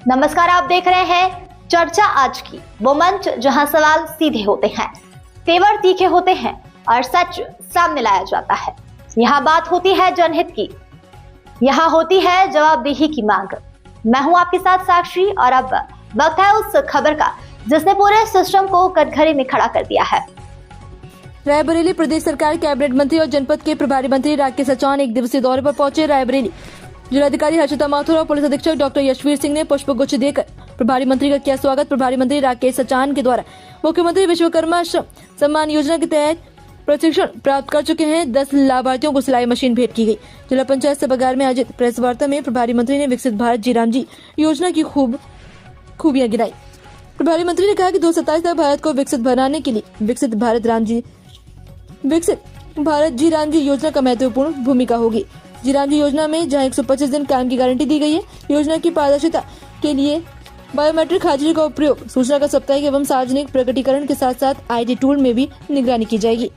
नमस्कार, आप देख रहे हैं चर्चा आज की, वो मंच जहां सवाल सीधे होते हैं, तेवर तीखे होते हैं और सच सामने लाया जाता है। यहाँ बात होती है जनहित की, यहाँ होती है जवाबदेही की मांग। मैं हूं आपके साथ साक्षी और अब वक्त है उस खबर का जिसने पूरे सिस्टम को कटघरे में खड़ा कर दिया है। रायबरेली प्रदेश सरकार कैबिनेट मंत्री और जनपद के प्रभारी मंत्री राकेश सचान एक दिवसीय दौरे पर पहुंचे। रायबरेली जिलाधिकारी हर्षिता माथुर और पुलिस अधीक्षक डॉक्टर यशवीर सिंह ने पुष्पगुच्छ देकर प्रभारी मंत्री का किया स्वागत। प्रभारी मंत्री राकेश सचान के द्वारा मुख्यमंत्री विश्वकर्मा श्रम सम्मान योजना के तहत प्रशिक्षण प्राप्त कर चुके हैं 10 लाभार्थियों को सिलाई मशीन भेंट की गई। जिला पंचायत सभागार में आयोजित प्रेस वार्ता में प्रभारी मंत्री ने विकसित भारत जी राम जी योजना की खूबियां गिनाई। प्रभारी मंत्री ने कहा कि 2027 तक भारत को विकसित बनाने के लिए विकसित भारत जी राम जी योजना का महत्वपूर्ण भूमिका होगी। जी राम जी योजना में जहां 125 दिन काम की गारंटी दी गई है, योजना की पारदर्शिता के लिए बायोमेट्रिक हाजिरी का उपयोग, सूचना का साप्ताहिक एवं सार्वजनिक प्रकटीकरण के साथ साथ आईटी टूल में भी निगरानी की जाएगी।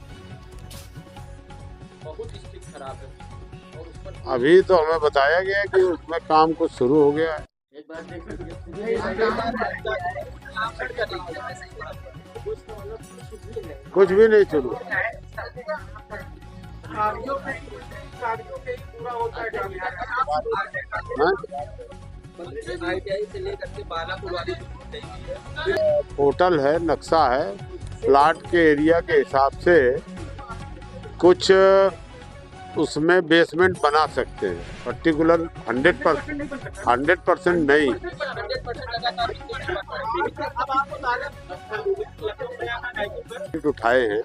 अभी तो हमें बताया गया है कि उसमें काम कुछ शुरू हो गया है। कुछ भी नहीं शुरू। होटल है, नक्शा है, प्लाट के एरिया के हिसाब से कुछ उसमें बेसमेंट बना सकते हैं। पर्टिकुलर 100% नहीं। उठाए हैं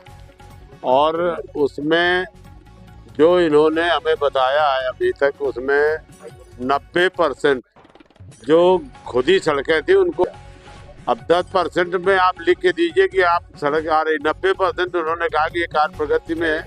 और उसमें जो इन्होंने हमें बताया है अभी तक, उसमें 90% जो खुद ही सड़कें थी उनको, अब 10% में आप लिख के दीजिए कि आप सड़क आ रही। 90% उन्होंने कहा कि ये कार्य प्रगति में है।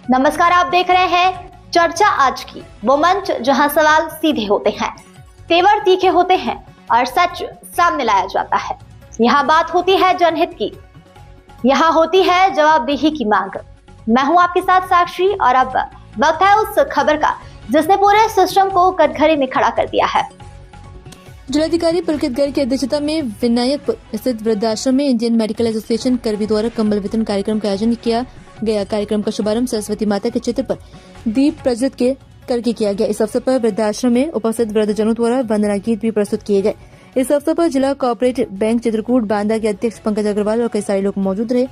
नमस्कार, आप देख रहे हैं चर्चा आज की, वो मंच जहां सवाल सीधे होते हैं, तेवर तीखे होते हैं और सच सामने लाया जाता है। यहाँ बात होती है जनहित की, यहाँ होती है जवाबदेही की मांग। मैं हूं आपके साथ साक्षी और अब वक्त है उस खबर का जिसने पूरे सिस्टम को कटघरे में खड़ा कर दिया है। जिलाधिकारी पुलकित गर्ग की अध्यक्षता में विनायकपुर स्थित वृद्धाश्रम में इंडियन मेडिकल एसोसिएशन करवी द्वारा कंबल वितरण कार्यक्रम का आयोजन किया गया। कार्यक्रम का शुभारंभ सरस्वती माता के चित्र पर दीप प्रज्वलित करके किया गया। इस अवसर पर वृद्धाश्रम में उपस्थित वृद्धजनों द्वारा वंदना गीत भी प्रस्तुत किए गए। इस अवसर पर जिला कोऑपरेटिव बैंक चित्रकूट बांदा के अध्यक्ष पंकज अग्रवाल और कई सारे लोग मौजूद रहे।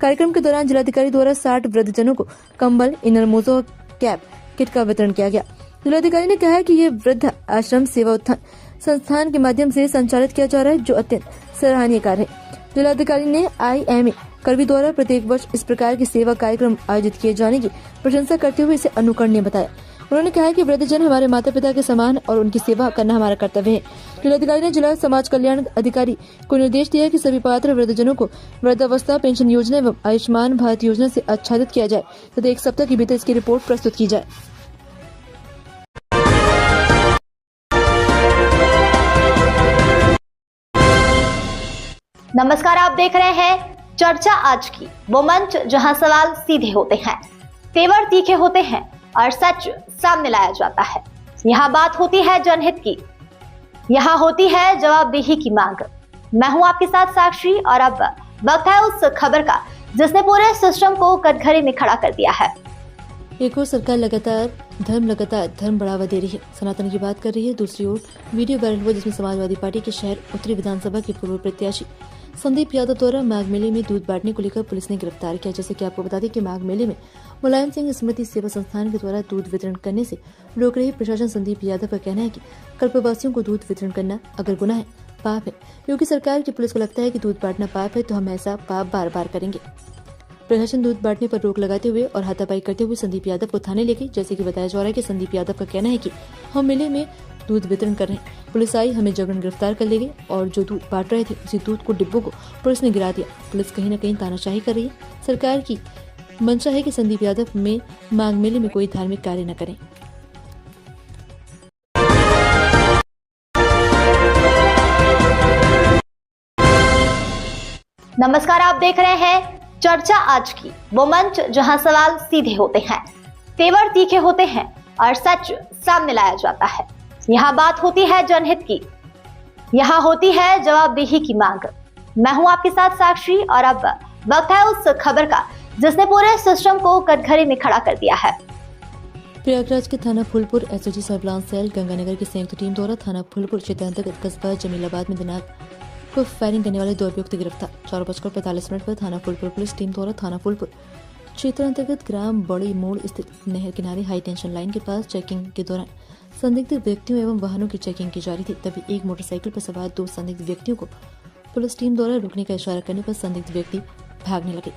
कार्यक्रम के दौरान जिलाधिकारी द्वारा 60 वृद्धजनों को कंबल, इनर मोज़ो और कैप किट का वितरण किया गया। जिलाधिकारी ने कहा कि ये वृद्ध आश्रम सेवा उत्थान संस्थान के माध्यम से संचालित किया जा रहा है, जो अत्यंत सराहनीय कार्य है। जिलाधिकारी ने IMA करवी द्वारा प्रत्येक वर्ष इस प्रकार के सेवा कार्यक्रम आयोजित किए जाने की प्रशंसा करते हुए इसे अनुकरणीय बताया। उन्होंने कहा कि वृद्धजन हमारे माता पिता के समान और उनकी सेवा करना हमारा कर्तव्य है। जिलाधिकारी ने जिला समाज कल्याण अधिकारी को निर्देश दिया कि सभी पात्र वृद्धजनों को वृद्धावस्था पेंशन योजना एवं आयुष्मान भारत योजना से आच्छादित किया जाए तथा 1 सप्ताह के भीतर इसकी रिपोर्ट प्रस्तुत की जाए। नमस्कार, आप देख रहे हैं चर्चा आज की, वो मंच जहां सवाल सीधे होते हैं, तेवर तीखे होते हैं और सच सामने लाया जाता है। यहाँ बात होती है जनहित की, यहाँ होती है जवाबदेही की मांग। मैं हूं आपके साथ साक्षी और अब वक्त है उस खबर का जिसने पूरे सिस्टम को कटघरे में खड़ा कर दिया है। एक ओर सरकार लगातार धर्म बढ़ावा दे रही है, सनातन की बात कर रही है। दूसरी ओर वीडियो वायरल हुआ जिसमें समाजवादी पार्टी के शहर उत्तरी विधानसभा के पूर्व प्रत्याशी संदीप यादव द्वारा माघ मेले में दूध बांटने को लेकर पुलिस ने गिरफ्तार किया। जैसे कि आपको बता दें कि माघ मेले में मुलायम सिंह स्मृति सेवा संस्थान के द्वारा दूध वितरण करने से रोक रही प्रशासन संदीप यादव का कहना है कि कल्पवासियों को दूध वितरण करना अगर गुनाह है, पाप है। क्योंकि सरकार की पुलिस को लगता है कि दूध बांटना पाप है, तो हम ऐसा पाप बार बार करेंगे। प्रशासन दूध बांटने पर रोक लगाते हुए और हाथापाई करते हुए संदीप यादव को थाने ले गई। जैसे कि बताया जा रहा है कि संदीप यादव का कहना है कि हम मेले में दूध वितरण कर रहे हैं, पुलिस आई, हमें जबरन गिरफ्तार कर ले गई और जो दूध बांट रहे थे उसी दूध को डिब्बों को पुलिस ने गिरा दिया। पुलिस कहीं न कहीं तानाशाही कर रही है। सरकार की मंशा है कि संदीप यादव में माघ मेले में कोई धार्मिक कार्य न करें। नमस्कार, आप देख रहे हैं चर्चा आज की, वो मंच जहां सवाल सीधे होते हैं, तेवर तीखे होते हैं और सच सामने लाया जाता है। यहाँ बात होती है जनहित की, यहाँ होती है जवाबदेही की मांग। मैं हूं आपके साथ साक्षी और अब वक्त है उस खबर का जिसने पूरे सिस्टम को कटघरे में खड़ा कर दिया है। प्रयागराज के थाना Phulpur SOG surveillance cell Ganganagar की संयुक्त टीम द्वारा थाना फूलपुर क्षेत्र अंतर्गत कस्बा जमीलाबाद में दिनांक को फायरिंग करने वाले 2 अभियुक्त गिरफ्तार। 4:45 पर थाना फूलपुर पुलिस टीम द्वारा थाना फूलपुर क्षेत्र अंतर्गत ग्राम बड़ी मोड़ स्थित नहर किनारे हाई टेंशन लाइन के पास चेकिंग के दौरान संदिग्ध व्यक्तियों एवं वाहनों की चेकिंग की जा रही थी। तभी एक मोटरसाइकिल पर सवार 2 संदिग्ध व्यक्तियों को पुलिस टीम द्वारा रुकने का इशारा करने पर संदिग्ध व्यक्ति भागने लगे।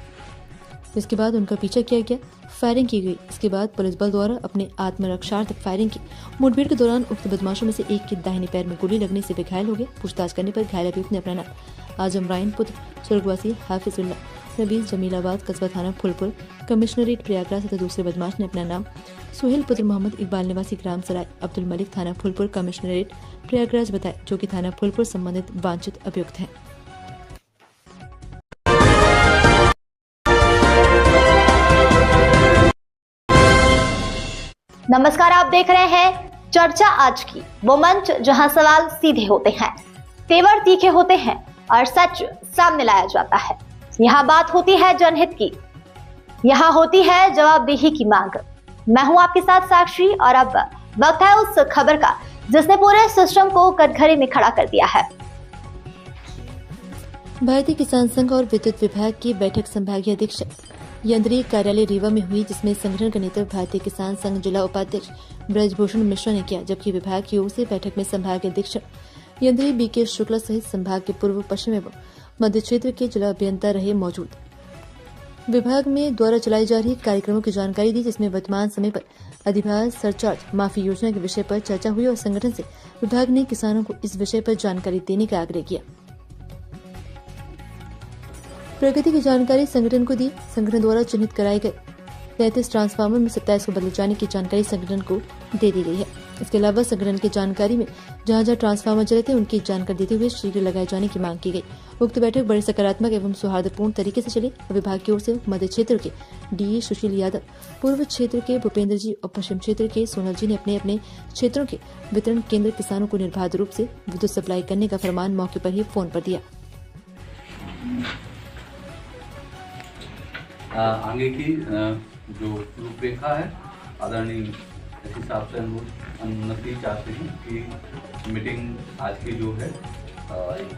इसके बाद उनका पीछा किया गया, फायरिंग की गई। इसके बाद पुलिस बल द्वारा अपने आत्मरक्षार्थ फायरिंग की। मुठभेड़ के दौरान उक्त बदमाशों में से एक के दाहिने पैर में गोली लगने से वे घायल हो गए। पूछताछ करने पर घायल अभियुक्त ने अपना नाम आजम रायन पुत्र स्वर्गवासी हाफिजुल्ला नबीज जमीलाबाद कस्बा थाना फूलपुर कमिश्नरेट प्रयागराज तथा दूसरे बदमाश ने अपना नाम सुहेल पुत्र मोहम्मद इकबाल निवासी ग्राम सराय अब्दुल मलिक थाना फूलपुर कमिश्नरेट प्रयागराज बताया, जो कि थाना फूलपुर संबंधित वांछित अभियुक्त हैं। नमस्कार, आप देख रहे हैं चर्चा आज की, वो मंच जहां सवाल सीधे होते हैं, तेवर तीखे होते हैं और सच सामने लाया जाता है। यहाँ बात होती है जनहित की, यहाँ होती है जवाबदेही की मांग। मैं हूं आपके साथ साक्षी और अब वक्त है उस खबर का जिसने पूरे सिस्टम को कटघरे में खड़ा कर दिया है। भारतीय किसान संघ और विद्युत विभाग की बैठक संभागीय अधीक्षक यंत्रीय कार्यालय रीवा में हुई, जिसमें संगठन का नेतृत्व भारतीय किसान संघ जिला उपाध्यक्ष ब्रजभूषण मिश्रा ने किया, जबकि विभाग की ओर से बैठक में संभागीय अधीक्षक यंत्रीय बीके शुक्ला सहित संभाग के पूर्व पश्चिम एवं मध्य क्षेत्र के जिला अभियंता रहे मौजूद। विभाग में द्वारा चलाई जा रही कार्यक्रमों की जानकारी दी, जिसमें वर्तमान समय पर अधिभार सरचार्ज माफी योजना के विषय पर चर्चा हुई और संगठन से विभाग ने किसानों को इस विषय पर जानकारी देने का आग्रह किया। प्रगति की जानकारी संगठन को दी। संगठन द्वारा चिन्हित कराए गए 33 ट्रांसफार्मर में 27 को बदले जाने की जानकारी संगठन को दे दी गई है। इसके अलावा संगठन की जानकारी में जहां जहां ट्रांसफार्मर जले थे उनकी जानकारी देते हुए शीघ्र लगाए जाने की मांग की गई। उक्त बैठक बड़े सकारात्मक एवं सौहार्दपूर्ण तरीके से चली। विभाग की ओर से मध्य क्षेत्र के डीए सुशील यादव, पूर्व क्षेत्र के भूपेंद्र जी और पश्चिम क्षेत्र के सोनल जी ने अपने अपने क्षेत्रों के वितरण केंद्र किसानों को निर्बाध रूप से विद्युत सप्लाई करने का फरमान मौके पर ही फोन पर दिया। आगे की जो रूपरेखा है आदरणीय इस हिसाब से अनुमति चाहते हैं कि मीटिंग आज की जो है एक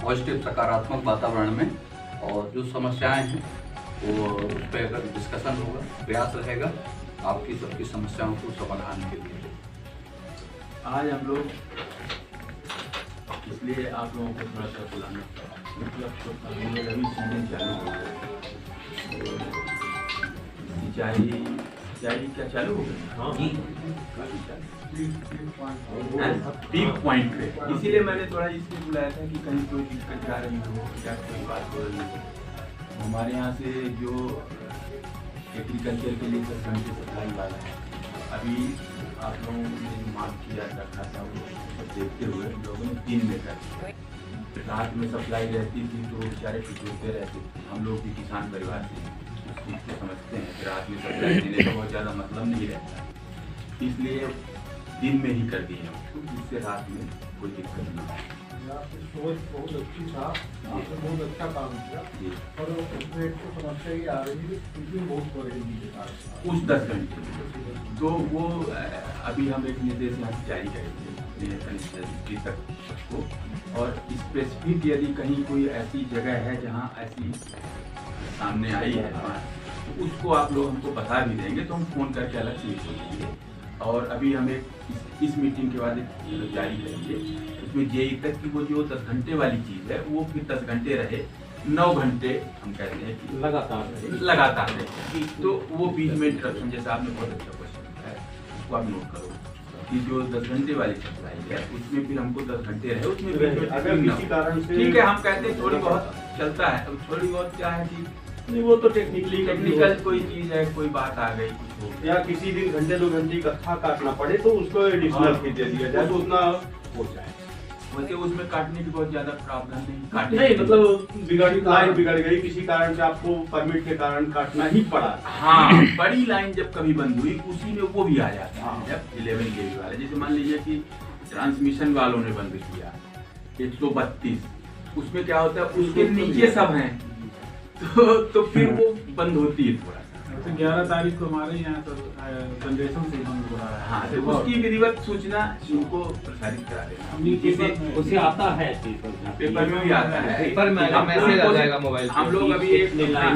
पॉजिटिव सकारात्मक वातावरण में, और जो समस्याएं हैं वो उस पर अगर डिस्कशन होगा, प्रयास रहेगा आपकी सबकी समस्याओं को समाधान के लिए। आज हम लोग इसलिए आप लोगों को थोड़ा सा बुलाना मतलब अभी सीजन चालू हो गया, सिंचाई क्या चालू हो गया पीक पॉइंट पे, इसीलिए मैंने थोड़ा इसलिए बुलाया था कि कहीं कोई दिक्कत जा रही हो या कोई बात हो रही हो। हमारे यहाँ से जो एग्रीकल्चर के लिए 10 घंटे सप्लाई वाला है, अभी आप लोगों ने मांग किया रखा था, वो देखते हुए लोगों ने 3 में कर रात में सप्लाई रहती थी तो बेचारे पिछड़ते रहते। हम लोग भी किसान परिवार से उस चीज़ को समझते हैं कि रात में सप्लाई देने का बहुत ज़्यादा मतलब नहीं रहता, इसलिए दिन में ही कर दिए हैं उसको, जिससे रात में कोई दिक्कत नहीं है। आपकी सोच बहुत अच्छी था, आपने बहुत अच्छा काम किया, और उसमें एक तो समस्या ये आ रही है कि बहुत बढ़ेगी उस 10 घंटे, तो वो अभी हम एक निर्देश यहाँ से जारी करेंगे तक को, और स्पेसिफिक यदि कहीं कोई ऐसी जगह है जहाँ ऐसी सामने आई है तो उसको आप लोग हमको बता भी देंगे, तो हम फ़ोन करके अलग से इसको देंगे। और अभी हम एक इस मीटिंग के बाद एक जारी करेंगे, उसमें जेई तक की वो जो 10 घंटे वाली चीज़ है वो फिर 10 घंटे रहे, 9 घंटे हम कहते हैं कि लगातार रहे, तो वो बीच में इंटरप्शन, जैसा आपने बहुत अच्छा क्वेश्चन किया है उसको आप नोट करो कि जो 10 घंटे वाली सप्लाई है उसमें फिर हमको 10 घंटे रहे, उसमें अगर किसी कारण से ठीक है हम कहते हैं थोड़ी बहुत चलता है, तो थोड़ी बहुत क्या है कि नहीं, वो तो टेक्निकल कोई चीज़ है, कोई बात आ गई कुछ या किसी दिन 1-2 घंटे इकट्ठा काटना पड़े तो उसको एडिशनल फीस दे दिया जाए तो उतना हो जाए। वैसे उसमें काटने की बहुत ज्यादा प्रावधान नहीं, नहीं मतलब लाइन बिगड़ गई किसी कारण से, आपको परमिट के कारण काटना ही पड़ा। हाँ, बड़ी लाइन जब कभी बंद हुई उसी में वो भी आ जाता है। जब 11 kV वाले, जैसे मान लीजिए कि ट्रांसमिशन वालों ने बंद किया 132, उसमें क्या होता है उसके नीचे सब हैं, तो फिर वो बंद होती है थोड़ा। तो 11 तारीख को हमारे यहाँ तो जनरेशन से बंद हो रहा है। हाँ, तो उसकी विधिवत सूचना उनको प्रसारित करा देना। उसे आता है पेपर में भी आता है, पेपर में मैसेज आ जाएगा मोबाइल। हम लोग अभी एक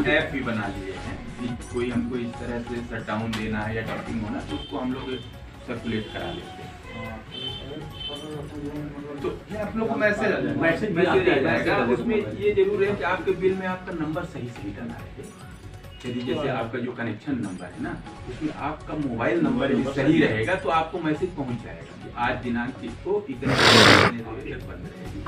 ऐप भी बना लिए हैं कि कोई हमको इस तरह से शट डाउन देना है या टॉपिंग होना, तो उसको हम लोग सर्कुलेट करा लेते हैं। तो आप लोग को मैसेज आ जाएगा, मैसेज आ जाएगा। उसमें ये जरूर है कि आपके बिल में आपका नंबर सही डाला है। यदि जैसे आपका जो कनेक्शन नंबर है ना, उसमें आपका मोबाइल नंबर यदि सही रहेगा तो आपको मैसेज पहुंच जाएगा कि आज दिनांक को इतने तक बंद रहेगी।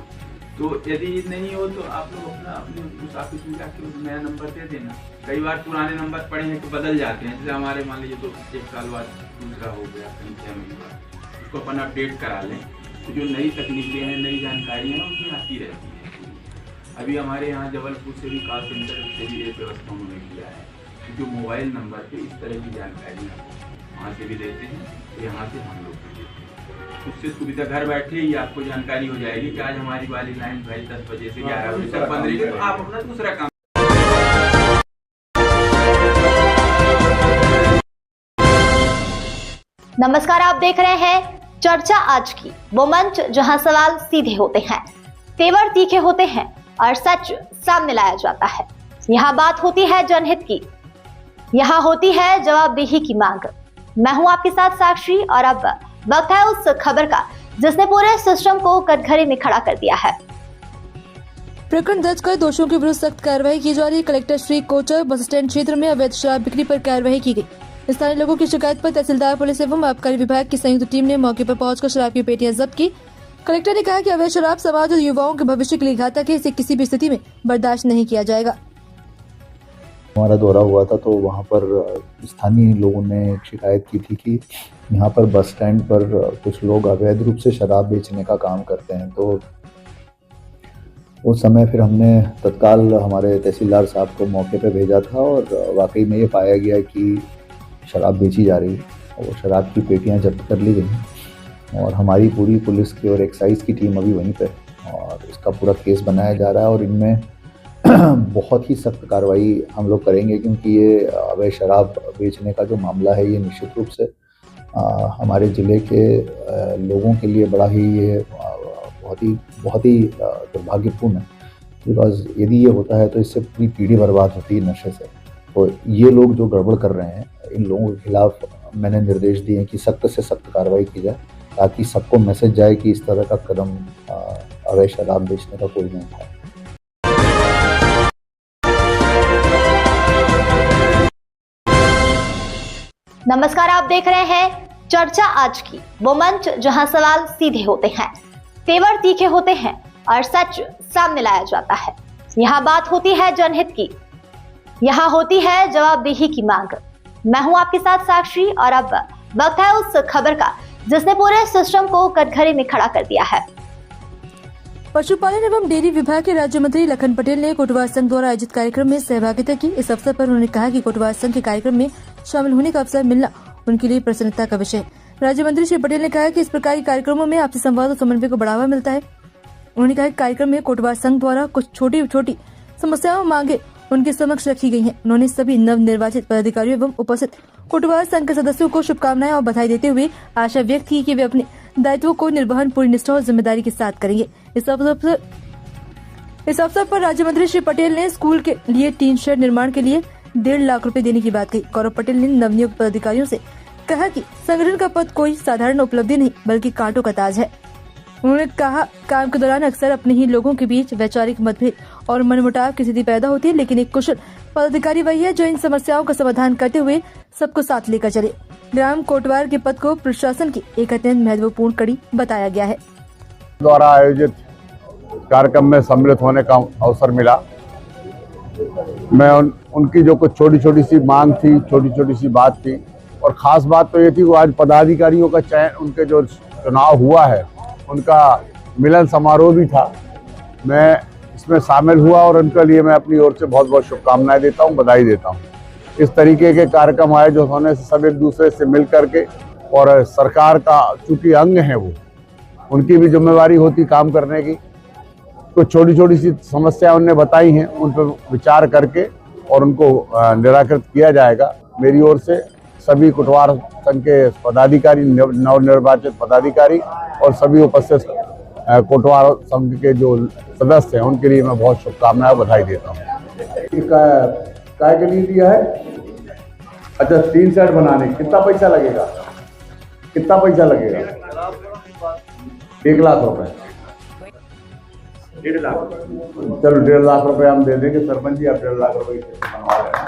तो यदि नहीं हो तो आप लोग अपने उस ऑफिस में जाके नया नंबर दे देना। कई बार पुराने नंबर पड़े हैं तो बदल जाते हैं, जैसे हमारे मान लीजिए तो 1 साल बाद दूसरा हो गया, 6 महीने बाद, उसको अपन अपडेट करा लें। तो जो नई तकनीकें हैं, नई जानकारी है उनकी आती रहती है। अभी हमारे यहाँ जबलपुर से भी कॉल सेंटर से भी ये व्यवस्था उन्होंने किया है, जो मोबाइल नंबर पे इस तरह की जानकारी वहाँ से भी देते हैं, तो यहाँ से हम लोग भी देते हैं। उससे सुविधा घर बैठे ही आपको जानकारी हो जाएगी कि आज हमारी वाली लाइन भाई 10 बजे से 11 बजे तक बंद रहेगी, तो आप अपना दूसरा काम। नमस्कार, आप देख रहे हैं चर्चा आज की, वो मंच जहां सवाल सीधे होते हैं, तेवर तीखे होते हैं और सच सामने लाया जाता है। यहाँ बात होती है जनहित की, यहाँ होती है जवाबदेही की मांग। मैं हूं आपके साथ साक्षी और अब वक्त है उस खबर का जिसने पूरे सिस्टम को कटघरे में खड़ा कर दिया है। प्रकरण दर्ज कर दोषियों के विरुद्ध सख्त कार्रवाई की जा रही। Collector Shri Kochhar bus stand क्षेत्र में अवैध शराब बिक्री पर कार्रवाई की गई। स्थानीय लोगों की शिकायत पर तहसीलदार, पुलिस एवं आबकारी विभाग की संयुक्त टीम ने मौके पर पहुंचकर शराब की पेटियां जब्त की। कलेक्टर ने कहा कि अवैध शराब समाज और युवाओं के भविष्य के लिए घातक है, इसे किसी भी स्थिति में बर्दाश्त नहीं किया जाएगा। हमारा दौरा हुआ था तो वहाँ पर स्थानीय लोगों ने शिकायत की थी कि यहाँ पर बस स्टैंड पर कुछ लोग अवैध रूप से शराब बेचने का काम करते हैं। तो उस समय फिर हमने तत्काल हमारे तहसीलदार साहब को मौके पर भेजा था और वाकई में ये पाया गया कि शराब बेची जा रही है और शराब की पेटियाँ जब्त कर ली गई और हमारी पूरी पुलिस की और एक्साइज की टीम अभी वहीं पे और इसका पूरा केस बनाया जा रहा है और इनमें बहुत ही सख्त कार्रवाई हम लोग करेंगे, क्योंकि ये अवैध शराब बेचने का जो मामला है ये निश्चित रूप से हमारे ज़िले के लोगों के लिए बड़ा ही ये बहुत ही दुर्भाग्यपूर्ण है। बिकॉज यदि ये होता है तो इससे पूरी पीढ़ी बर्बाद होती है नशे से। तो ये लोग जो गड़बड़ कर रहे हैं, इन लोगों के खिलाफ मैंने निर्देश दिए कि सख्त से सख्त कार्रवाई की जाए, ताकि सबको मैसेज जाए कि इस तरह का कदम अवैध शराब बेचने का कोई नहीं उठाए। नमस्कार, आप देख रहे हैं चर्चा आज की, वो मंच जहां सवाल सीधे होते हैं, तेवर तीखे होते हैं और सच सामने लाया जाता है। यहाँ बात होती है जनहित की, यहाँ होती है जवाबदेही की मांग। मैं हूं आपके साथ साक्षी और अब वक्त है उस खबर का जिसने पूरे सिस्टम को कटघरे में खड़ा कर दिया है। पशुपालन एवं डेयरी विभाग के राज्य मंत्री लखन पटेल ने कोटवार संघ द्वारा आयोजित कार्यक्रम में सहभागिता की। इस अवसर पर उन्होंने कहा कि कोटवार संघ के कार्यक्रम में शामिल होने का अवसर मिलना उनके लिए प्रसन्नता का विषय है। राज्य मंत्री श्री पटेल ने कहा कि इस प्रकार के कार्यक्रमों में आपसी संवाद और समन्वय को बढ़ावा मिलता है। उन्होंने कहा कि कार्यक्रम में कोटवार संघ द्वारा कुछ छोटी छोटी समस्याओं मांगे उनके समक्ष रखी गई हैं। उन्होंने सभी नव निर्वाचित पदाधिकारियों एवं उपस्थित कोटवार संघ के सदस्यों को शुभकामनाएं और बधाई देते हुए आशा व्यक्त की कि वे अपने दायित्वों को निर्वहन पूरी निष्ठा और जिम्मेदारी के साथ करेंगे। इस अवसर पर राज्य मंत्री श्री पटेल ने स्कूल के लिए टीन शेड निर्माण के लिए 1.5 लाख रुपए देने की बात कही। गौरव पटेल ने नवनियुक्त पदाधिकारियों से कहा कि संगठन का पद कोई साधारण उपलब्धि नहीं बल्कि कांटों का ताज है। उन्होंने कहा, काम के दौरान अक्सर अपने ही लोगों के बीच वैचारिक मतभेद और मनमुटाव की स्थिति पैदा होती है, लेकिन एक कुशल पदाधिकारी वही है जो इन समस्याओं का समाधान करते हुए सबको साथ लेकर चले। ग्राम कोटवार के पद को प्रशासन की एक अत्यंत महत्वपूर्ण कड़ी बताया गया है। द्वारा आयोजित कार्यक्रम में सम्मिलित होने का अवसर मिला। मैं उनकी जो कुछ छोटी छोटी सी मांग थी, छोटी छोटी सी बात थी, और खास बात तो ये थी कि आज पदाधिकारियों का चयन, उनके जो चुनाव हुआ है उनका मिलन समारोह भी था। मैं इसमें शामिल हुआ और उनके लिए मैं अपनी ओर से बहुत बहुत शुभकामनाएं देता हूं, बधाई देता हूं। इस तरीके के कार्यक्रम आयोजित होने से सब एक दूसरे से मिल करके, और सरकार का चूंकि अंग है वो, उनकी भी जिम्मेवारी होती काम करने की। तो छोटी छोटी सी समस्याएं उन्होंने बताई हैं, उन पर विचार करके और उनको निराकृत किया जाएगा। मेरी ओर से सभी कुटवार संघ के पदाधिकारी, नवनिर्वाचित पदाधिकारी और सभी उपस्थित कोटवार संघ के जो सदस्य हैं उनके लिए मैं बहुत शुभकामनाएं, बधाई देता हूँ। काय के लिए दिया है? अच्छा, 3 सेट बनाने, कितना पैसा लगेगा? कितना पैसा लगेगा? 1 लाख रुपए। 1.5 लाख। चलो 1.5 लाख रुपए हम दे देंगे। सरपंच जी, आप 1.5 लाख रुपए बनवा रहे हैं।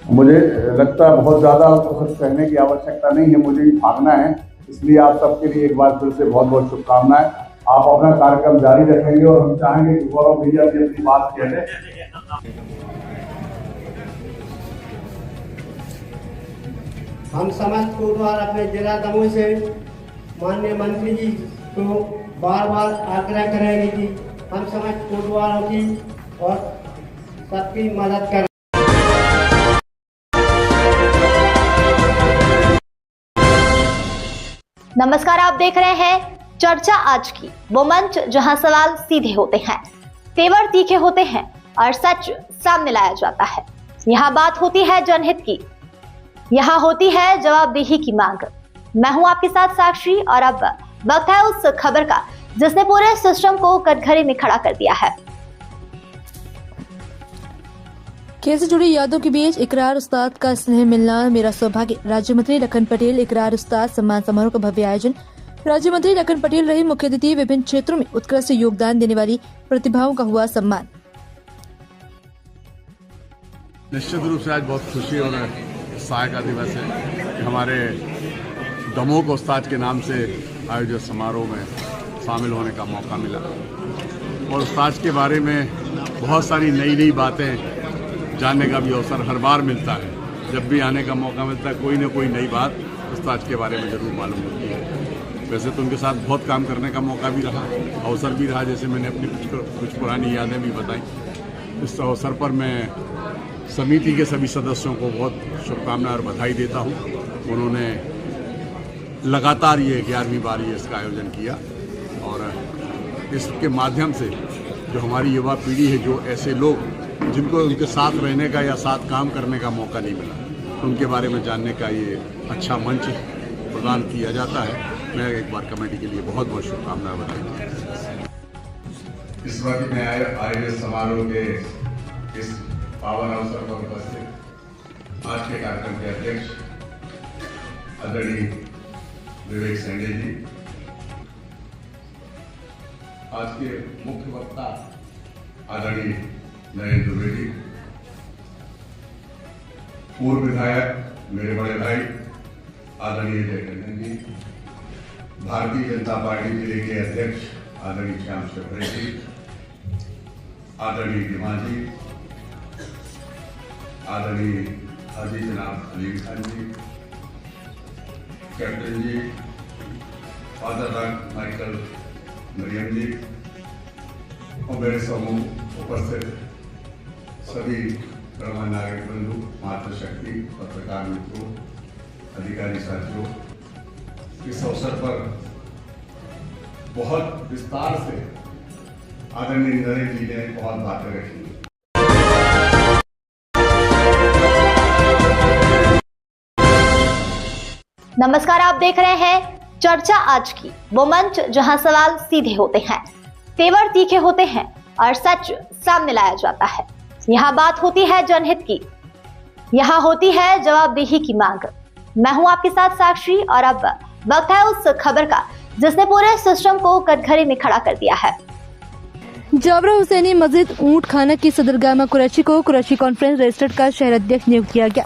मुझे लगता है बहुत ज़्यादा कुछ कहने की आवश्यकता नहीं है, मुझे भागना है। इसलिए आप सबके लिए एक बार फिर से बहुत बहुत शुभकामनाएं। आप अपना कार्यक्रम जारी रखेंगे और हम चाहेंगे कि गौरव भैया भी अपनी बात कह लें। हम समस्त कोटवार अपने जिला दमोह से माननीय मंत्री जी को बार बार आग्रह करेंगे कि हम समस्त कोटवारों की और सबकी मदद करें। नमस्कार, आप देख रहे हैं चर्चा आज की, वो मंच जहां सवाल सीधे होते हैं, तेवर तीखे होते हैं और सच सामने लाया जाता है। यहाँ बात होती है जनहित की, यहाँ होती है जवाबदेही की मांग। मैं हूं आपके साथ साक्षी और अब वक्त है उस खबर का जिसने पूरे सिस्टम को कटघरे में खड़ा कर दिया है। खेल से जुड़ी यादों के बीच इकरार उस्ताद का स्नेह मिलना मेरा सौभाग्य। राज्य मंत्री लखन पटेल इकरार उस्ताद सम्मान समारोह का भव्य आयोजन। राज्य मंत्री लखन पटेल रहे मुख्य अतिथि। विभिन्न क्षेत्रों में उत्कृष्ट योगदान देने वाली प्रतिभाओं का हुआ सम्मान। निश्चित रूप से आज बहुत खुशी और उत्साह का दिवस है कि हमारे दमोह को उस्ताद के नाम से आयोजित समारोह में शामिल होने का मौका मिला और उस्ताद के बारे में बहुत सारी नई नई बातें जानने का भी अवसर हर बार मिलता है। जब भी आने का मौका मिलता है कोई न कोई नई बात उस्ताद के बारे में जरूर मालूम होती है। वैसे तो उनके साथ बहुत काम करने का मौका भी रहा, अवसर भी रहा, जैसे मैंने अपनी कुछ पुरानी यादें भी बताई। इस अवसर पर मैं समिति के सभी सदस्यों को बहुत शुभकामनाएं और बधाई देता हूँ। उन्होंने लगातार ये 11वीं बार ये इसका आयोजन किया और इसके माध्यम से जो हमारी युवा पीढ़ी है, जो ऐसे लोग जिनको उनके साथ रहने का या साथ काम करने का मौका नहीं मिला, तो उनके बारे में जानने का ये अच्छा मंच प्रदान किया जाता है। मैं एक बार कमेटी के लिए बहुत बहुत शुभकामनाएं बताई। इस वक्त में आयोजित समारोह के इस पावन अवसर पर उपस्थित आज के कार्यक्रम के अध्यक्ष आदरणीय विवेक सेंडे जी, आज के मुख्य वक्ता आदरणीय नरेंद्र दुबे जी, पूर्व विधायक मेरे बड़े भाई आदरणीय जयकंदन जी, भारतीय जनता पार्टी जिले के अध्यक्ष आदरणीय श्याम शेखरे जी, आदरणीय दिमा जी, आदरणीय हाजी जनाब अलीम खान जी, कैप्टन जी, फादर माइकल मरियम जी और मेरे समूह उपस्थित सभी गणमान्य नागरिक बंधु, मातृशक्ति, पत्रकार मित्रों, अधिकारी साथियों, इस अवसर पर बहुत विस्तार से आदरणीय नरेंद्र जी ने बहुत बातें रखी। नमस्कार, आप देख रहे हैं चर्चा आज की, वो मंच जहां सवाल सीधे होते हैं, तेवर तीखे होते हैं और सच सामने लाया जाता है। यहाँ बात होती है जनहित की, यहाँ होती है जवाबदेही की मांग। मैं हूं आपके साथ साक्षी और अब वक्त है उस खबर का जिसने पूरे सिस्टम को कटघरे में खड़ा कर दिया है। जावरा हुसैनी मस्जिद ऊंट खाना की सदरगाह में कुरैशी को कुरैशी कॉन्फ्रेंस रजिस्टर्ड का शहर अध्यक्ष नियुक्त किया गया।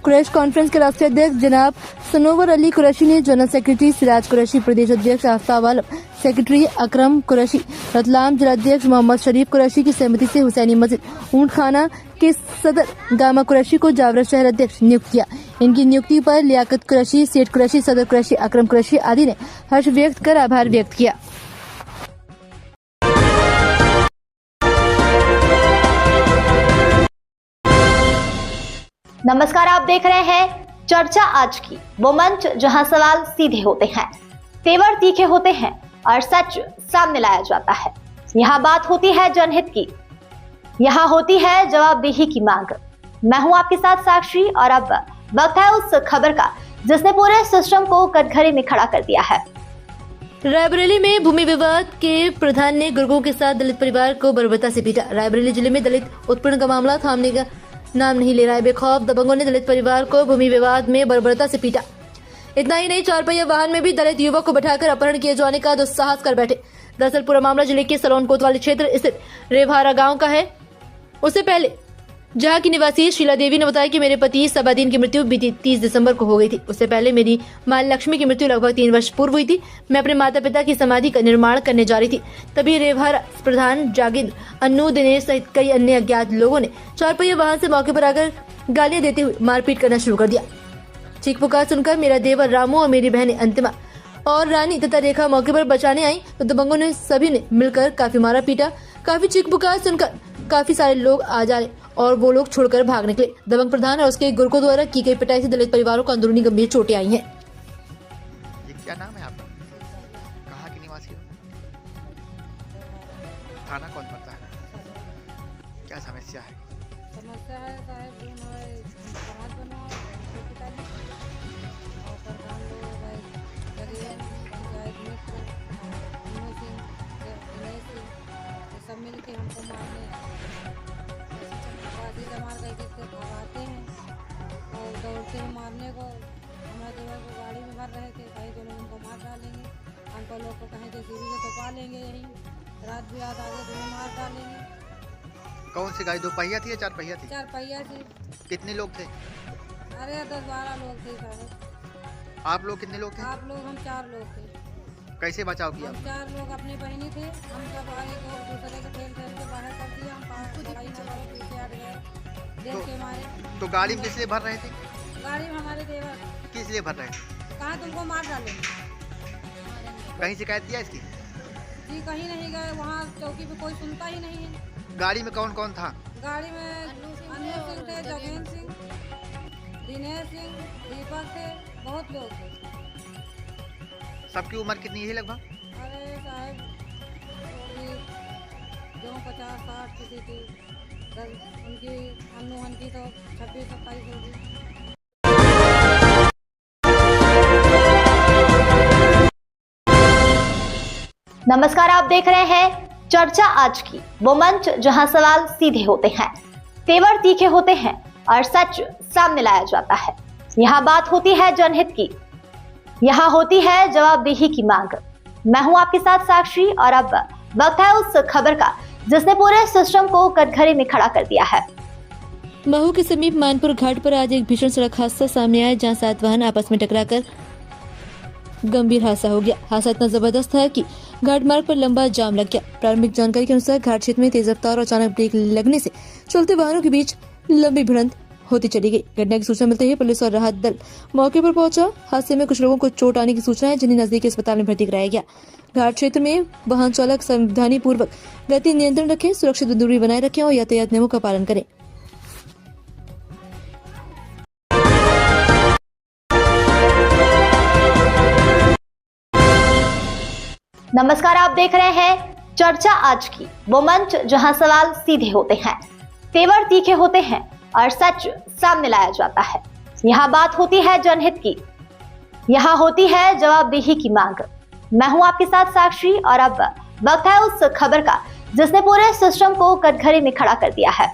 कुरैश कॉन्फ्रेंस के राष्ट्रीय अध्यक्ष जनाब सनोवर अली कुरैशी ने जनरल सेक्रेटरी सिराज कुरैशी, प्रदेश अध्यक्ष आफ्ताब आलम, सेक्रेटरी अकरम कुरैशी, रतलाम जिलाध्यक्ष मोहम्मद शरीफ कुरैशी की सहमति से हुसैनी मस्जिद ऊंट खाना के सदर गामा कुरैशी को जावरा शहर अध्यक्ष नियुक्त किया। इनकी नियुक्ति पर लियाकत कुरैशी, सेठ कुरैशी, सदर कुरैशी, अकरम कुरैशी आदि ने हर्ष व्यक्त कर आभार व्यक्त किया। नमस्कार, आप देख रहे हैं चर्चा आज की, वो मंच जहां सवाल सीधे होते हैं, तेवर तीखे होते हैं और सच सामने लाया जाता है। यहाँ बात होती है जनहित की, यहाँ होती है जवाबदेही की मांग। मैं हूं आपके साथ साक्षी और अब वक्त है उस खबर का जिसने पूरे सिस्टम को कटघरे में खड़ा कर दिया है। रायबरेली में भूमि विवाद के प्रधान ने गुर्गों के साथ दलित परिवार को बर्बरता से पीटा। रायबरेली जिले में दलित उत्पीड़न का मामला थामने का नाम नहीं ले रहा है। बेखौफ दबंगों ने दलित परिवार को भूमि विवाद में बर्बरता से पीटा। इतना ही नहीं, 4 पहिया वाहन में भी दलित युवक को बैठाकर अपहरण किए जाने का दुस्साहस कर बैठे। दरअसल पूरा मामला जिले के सलोन कोतवाली क्षेत्र स्थित रेवहारा गांव का है। उससे पहले जहां की निवासी शीला देवी ने बताया कि मेरे पति सबादीन की मृत्यु बीती 30 दिसंबर को हो गई थी। उससे पहले मेरी मां लक्ष्मी की मृत्यु लगभग 3 वर्ष पूर्व हुई थी। मैं अपने माता पिता की समाधि का निर्माण करने जा रही थी, तभी रेवहारा प्रधान जागिंद, अन्नू, दिनेश सहित कई अन्य अज्ञात लोगों ने 4 पहिया वाहन से मौके पर आकर गालियां देते हुए मारपीट करना शुरू कर दिया। चीख पुकार सुनकर मेरा देवर रामू और मेरी बहनें अंतिमा और रानी तथा रेखा मौके पर बचाने आई तो दबंगों ने सभी ने मिलकर काफी मारा पीटा। काफी चीख पुकार सुनकर काफी सारे लोग आ जा रहे और वो लोग छोड़कर भाग निकले। दबंग प्रधान और उसके गुर्गों द्वारा की गई पिटाई से दलित परिवारों को अंदरूनी गंभीर चोटें आई हैं। ये क्या नाम है आपका? कहाँ के निवासी हो? थाना कौन पड़ता है? क्या समस्या है? समस्या है साहब, जो हमारे समाज बना और प्रधान लोग है, गरीब पंचायत मित्र अन्नू सिंह, दिनेश सिंह, ये सब मिल के हमको मारने बाजी जमार करके भगाते हैं और दौड़ते हैं मारने को। हमारे देवर को गाड़ी में भर रहे थे, कहीं तो लोग उनको मार डालेंगे, अनपढ़ लोग को कहीं जेसीबी से छुपा लेंगे, यहीं रात बिरात आगे तुम्हें मार डालेंगे। कौन सी गाड़ी 2 पहिया थी या 4 पहिया थी? 4 पहिया थी। कितने लोग थे? अरे 10-12 लोग थे साहब। आप लोग कितने लोग थे? आप लोग, हम 4 लोग थे। कैसे बचाव किया? हम 4 लोग अपने बहनी थे, हम सब आए को दूसरे के ठेल के बाहर कर दिया। हम लड़ाई न करो, पीछे हट गए देख के मारे। तो गाड़ी में किस लिए भर रहे थे? गाड़ी में हमारे देवर। किस लिए भर रहे थे? कहाँ तुमको मार डालेंगे। कहीं शिकायत किया इसकी? जी कहीं नहीं गए, वहाँ चौकी पे कोई सुनता ही नहीं है। गाड़ी में कौन कौन था? गाड़ी में अन्नू सिंह थे, जोगेंद्र सिंह, दिनेश सिंह, दीपक थे, बहुत लोग थे। सबकी उम्र कितनी है लगभग? अरे साहब जो 50-60 किसी की, उनकी अन्नूहन की तो 26-27 होगी। नमस्कार, आप देख रहे हैं चर्चा आज की, वो मंच जहां सवाल सीधे होते हैं, तेवर तीखे होते हैं और सच सामने लाया जाता है। यहाँ बात होती है जनहित की, यहाँ होती है जवाबदेही की मांग। मैं हूं आपके साथ साक्षी और अब वक्त है उस खबर का जिसने पूरे सिस्टम को कटघरे में खड़ा कर दिया है। महू के समीप मानपुर घाट पर आज एक भीषण सड़क हादसा सामने आया, जहां 7 वाहन आपस में टकराकर गंभीर हादसा हो गया। हादसा इतना जबरदस्त था कि घाट मार्ग पर लंबा जाम लग गया। प्रारंभिक जानकारी के अनुसार घाट क्षेत्र में तेज रफ्तार और अचानक ब्रेक लगने से चलते वाहनों के बीच लंबी भिड़ंत होती चली गई। घटना की सूचना मिलते ही पुलिस और राहत दल मौके पर पहुंचा। हादसे में कुछ लोगों को चोट आने की सूचना है, जिन्हें नजदीकी अस्पताल में भर्ती कराया गया। घाट क्षेत्र में वाहन चालक सावधानी पूर्वक गति नियंत्रण रखें, सुरक्षित दूरी बनाए रखें और यातायात नियमों का पालन करें। नमस्कार, आप देख रहे हैं चर्चा आज की, वो मंच जहां सवाल सीधे होते हैं, तेवर तीखे होते हैं और सच सामने लाया जाता है। यहाँ बात होती है जनहित की, यहाँ होती है जवाबदेही की मांग। मैं हूं आपके साथ साक्षी और अब वक्त है उस खबर का जिसने पूरे सिस्टम को कटघरे में खड़ा कर दिया है।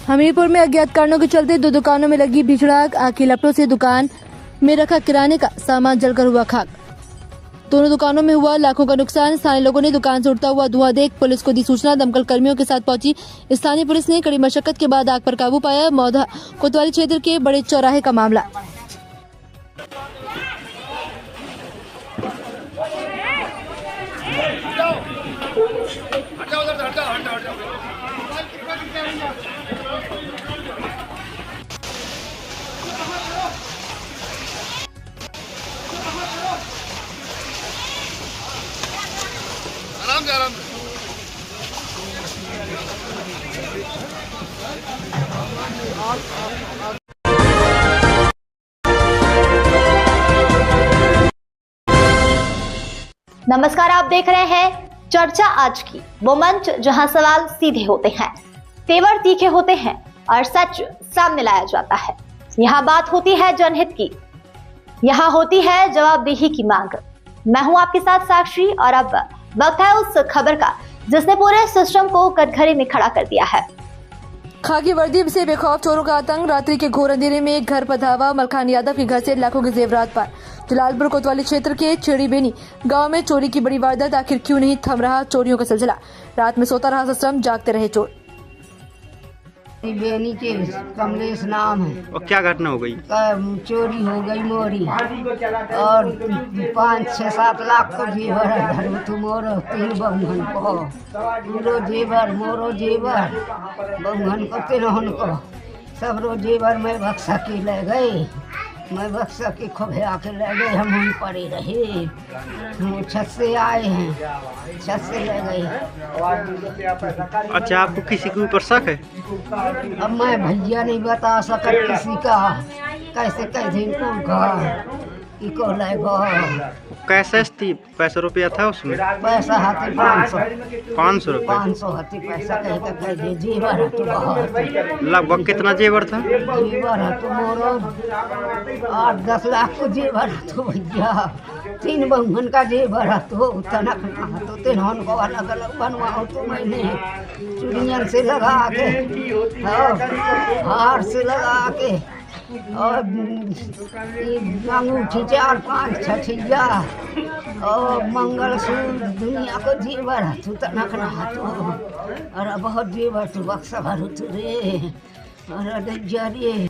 हमीरपुर में अज्ञात कारणों के चलते 2 दुकानों में लगी भीषण आग। आग की लपटों से दुकान में रखा किराने का सामान जलकर हुआ खाक। दोनों दुकानों में हुआ लाखों का नुकसान। स्थानीय लोगों ने दुकान से उड़ता हुआ धुआं देख पुलिस को दी सूचना। दमकल कर्मियों के साथ पहुंची स्थानीय पुलिस ने कड़ी मशक्कत के बाद आग पर काबू पाया। मौधा कोतवाली क्षेत्र के बड़े चौराहे का मामला। आराम से नमस्कार, आप देख रहे हैं चर्चा आज की, वो मंच जहां सवाल सीधे होते हैं, तेवर तीखे होते हैं और सच सामने लाया जाता है। यहाँ बात होती है जनहित की, यहाँ होती है जवाबदेही की मांग। मैं हूं आपके साथ साक्षी और अब वक्त है उस खबर का जिसने पूरे सिस्टम को कटघरे में खड़ा कर दिया है। खाकी वर्दी से बेखौफ चोरों का आतंक। रात्रि के घोर अंधेरे में एक घर पर धावा। मलखान यादव के घर से लाखों के जेवरात पार। जलालपुर कोतवाली क्षेत्र के छेड़ी बेनी गांव में चोरी की बड़ी वारदात। आखिर क्यों नहीं थम रहा चोरियों का सिलसिला। रात में सोता रहा सिस्टम, जागते रहे चोर। बेनी के कमलेश नाम है। और क्या घटना हो गई? चोरी हो गई मोरी और 5-6-7 लाख को जेवर धरो तुम और 3 बहन को पूरो जेवर मोरो जेवर बहन को 3 को सब रो जेवर में बक्सा के ले गए। मैं बक्सा के खोभे आके ले गए। हम पड़े रहे। हम छत से आए हैं, छत से ले गए। अच्छा, आपको किसी के ऊपर शक है? अब मैं भैया नहीं बता सका किसी का, कैसे कैसे इनको लेगा। कैसे थी? पैसा रुपया था उसमें? पैसा हाथी 500 रुपये। 500 हाथी पैसा कह दे। जेवर है तो बहुत। लगभग कितना जेवर था? जेवर है तो मोरो 8-10 लाख को जेवर है तो भैया 3 बहन का जेवर है तो तनक ना तो 3 को अलग अलग बनवाओ तो मैंने चुड़ियन से लगा के हार से लगा के और अंगूठी 4-5 छठिया और मंगलसूत्र दुनिया को जेवर है तू तनक ना तो और बहुत जेवर तू बक्सा भर रे और जरिए।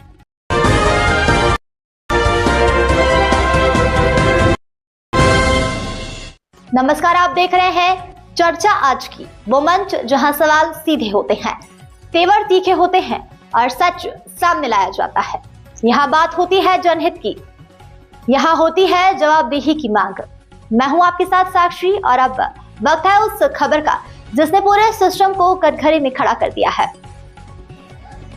नमस्कार, आप देख रहे हैं चर्चा आज की, वो मंच जहां सवाल सीधे होते हैं, तेवर तीखे होते हैं और सच सामने लाया जाता है। यहाँ बात होती है जनहित की, यहाँ होती है जवाबदेही की मांग। मैं हूं आपके साथ साक्षी और अब वक्त है उस खबर का जिसने पूरे सिस्टम को कटघरे में खड़ा कर दिया है।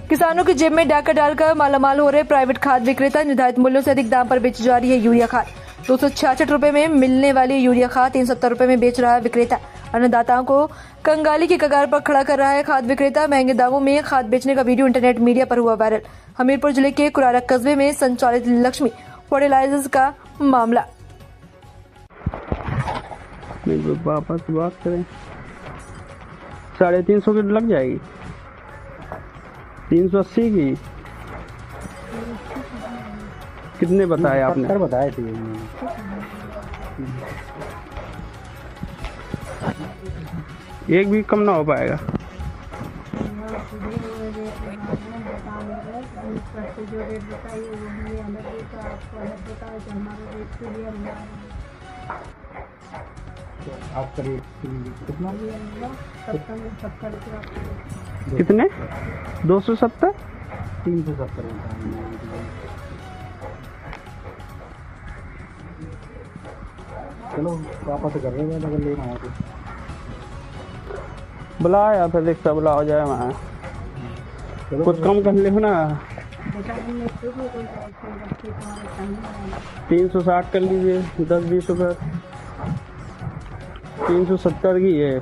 किसानों की जेब में डाका डालकर मालामाल हो रहे प्राइवेट खाद विक्रेता। निर्धारित मूल्यों से अधिक दाम पर बेची जा रही है यूरिया खाद। 266 रुपए में मिलने वाली यूरिया खाद 370 रुपए में बेच रहा है विक्रेता। अन्नदाताओं को कंगाली की कगार पर खड़ा कर रहा है खाद विक्रेता। महंगे दामों में खाद बेचने का वीडियो इंटरनेट मीडिया पर हुआ वायरल। हमीरपुर जिले के कुरारा कस्बे में संचालित लक्ष्मी फर्टिलाइजर्स का मामला। वापस बात करें 350 की लग जाएगी। 380 की कितने बताए आपने? बताए थे एक भी कम ना हो पाएगा। आप करिए कितना? कितने? 270? 370। चलो वापस कर रहे हैं अगर लेना हो तो। बुलाया फिर रिक्शा बुला हो जाए। मैं कुछ कम कर ले ना। 360 कर लीजिए, 10-20 रुपये। 370 की है।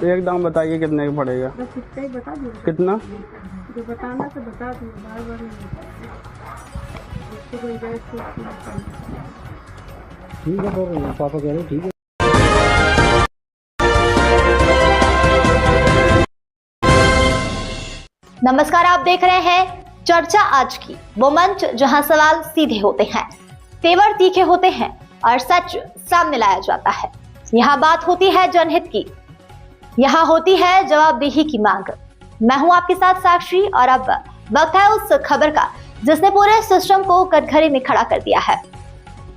एक दाम बताइए कितने का पड़ेगा? बता दो कितना जो बताना तो बता दो, बार बार ठीक है। तो पापा कह रहे ठीक है। नमस्कार, आप देख रहे हैं चर्चा आज की, वो मंच जहां सवाल सीधे होते हैं, तेवर तीखे होते हैं और सच सामने लाया जाता है। यहाँ बात होती है जनहित की, यहाँ होती है जवाबदेही की मांग। मैं हूं आपके साथ साक्षी और अब वक्त है उस खबर का जिसने पूरे सिस्टम को कटघरे में खड़ा कर दिया है।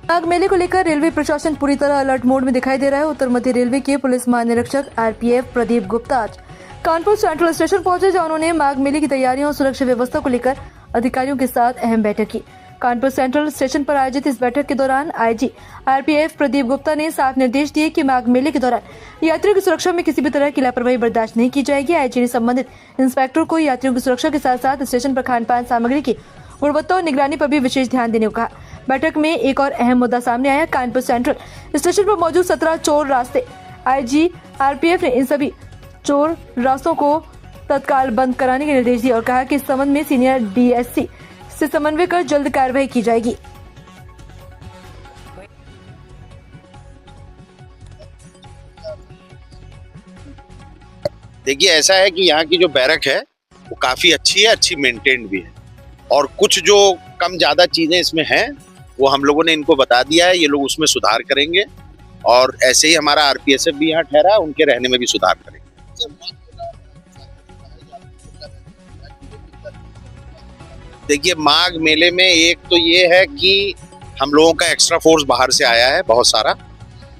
माघ मेले को लेकर रेलवे प्रशासन पूरी तरह अलर्ट मोड में दिखाई दे रहा है। उत्तर मध्य रेलवे के पुलिस महानिरीक्षक RPF प्रदीप गुप्ता आज कानपुर सेंट्रल स्टेशन पहुंचे, जहां उन्होंने माघ मेले की तैयारियों और सुरक्षा व्यवस्था को लेकर अधिकारियों के साथ अहम बैठक की। कानपुर सेंट्रल स्टेशन पर आयोजित इस बैठक के दौरान IG RPF प्रदीप गुप्ता ने साफ निर्देश दिए कि माघ मेले के दौरान यात्रियों की सुरक्षा में किसी भी तरह की लापरवाही बर्दाश्त नहीं की जाएगी। IG ने संबंधित इंस्पेक्टर को यात्रियों की सुरक्षा के साथ साथ स्टेशन पर खान पान सामग्री की गुणवत्ता और निगरानी पर भी विशेष ध्यान देने को कहा। बैठक में एक और अहम मुद्दा सामने आया। कानपुर सेंट्रल स्टेशन पर मौजूद 17 चोर रास्ते, IG RPF ने इन सभी चोर रास्तों को तत्काल बंद कराने के निर्देश दिए और कहा कि इस संबंध में सीनियर DSC से समन्वय कर जल्द कार्रवाई की जाएगी। देखिए, ऐसा है कि यहाँ की जो बैरक है वो काफी अच्छी है, अच्छी मेंटेन्ड भी है, और कुछ जो कम ज्यादा चीजें इसमें हैं वो हम लोगों ने इनको बता दिया है। ये लोग उसमें सुधार करेंगे और ऐसे ही हमारा RPSF भी यहाँ ठहरा है, उनके रहने में भी सुधार करेंगे। देखिए, माघ मेले में एक तो ये है कि हम लोगों का एक्स्ट्रा फोर्स बाहर से आया है बहुत सारा,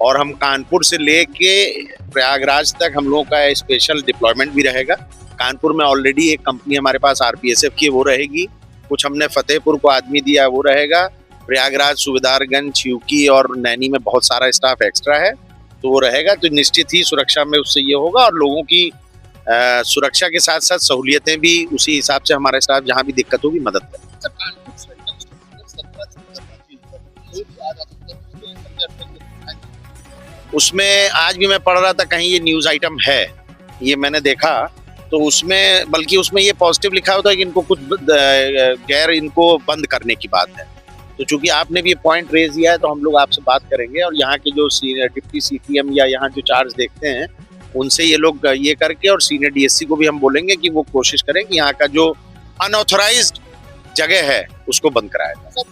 और हम कानपुर से लेके प्रयागराज तक हम लोगों का स्पेशल डिप्लॉयमेंट भी रहेगा। कानपुर में ऑलरेडी एक कंपनी हमारे पास RPSF की वो रहेगी, कुछ हमने फतेहपुर को आदमी दिया वो रहेगा, प्रयागराज, सुबेदारगंज, छिवकी और नैनी में बहुत सारा स्टाफ एक्स्ट्रा है तो वो रहेगा। तो निश्चित ही सुरक्षा में उससे ये होगा, और लोगों की सुरक्षा के साथ साथ सहूलियतें भी उसी हिसाब से हमारा स्टाफ जहाँ भी दिक्कत होगी मदद करेगा। उसमें आज भी मैं पढ़ रहा था, कहीं ये न्यूज़ आइटम है, ये मैंने देखा, तो उसमें बल्कि उसमें ये पॉजिटिव लिखा होता है कि इनको कुछ गैर इनको बंद करने की बात है। तो चूंकि आपने भी ये पॉइंट रेज किया है तो हम लोग आपसे बात करेंगे, और यहाँ के जो डिप्टी CTM या यहाँ जो चार्ज देखते हैं उनसे ये लोग ये करके, और सीनियर DSC को भी हम बोलेंगे कि वो कोशिश करें कि यहाँ का जो अनऑथराइज्ड जगह है उसको बंद कराया जाए।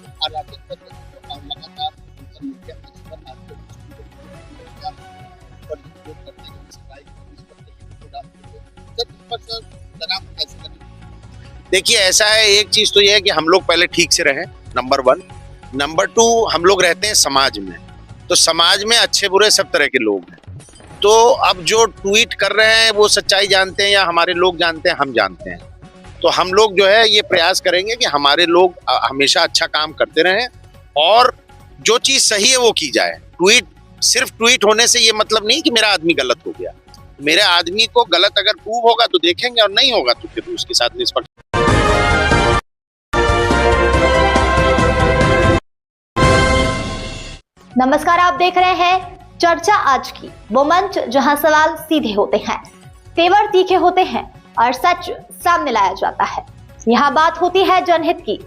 देखिए, ऐसा है, एक चीज तो ये है कि हम लोग पहले ठीक से रहें, नंबर 1। नंबर 2, हम लोग रहते हैं समाज में, तो समाज में अच्छे बुरे सब तरह के लोग हैं। तो अब जो ट्वीट कर रहे हैं वो सच्चाई जानते हैं या हमारे लोग जानते हैं, हम जानते हैं। तो हम लोग जो है ये प्रयास करेंगे कि हमारे लोग हमेशा अच्छा काम करते रहें, और जो चीज सही है वो की जाए। सिर्फ ट्वीट होने से ये मतलब नहीं कि मेरा आदमी गलत हो गया। मेरे आदमी को गलत अगर प्रूव होगा तो देखेंगे, और नहीं होगा तो फिर उसके साथ निष्पक्ष। नमस्कार, आप देख रहे हैं चर्चा आज की, वो मंच जहां सवाल सीधे होते हैं, तेवर तीखे होते हैं और सच सामने लाया जाता है। यहाँ बात होती है जनहित की,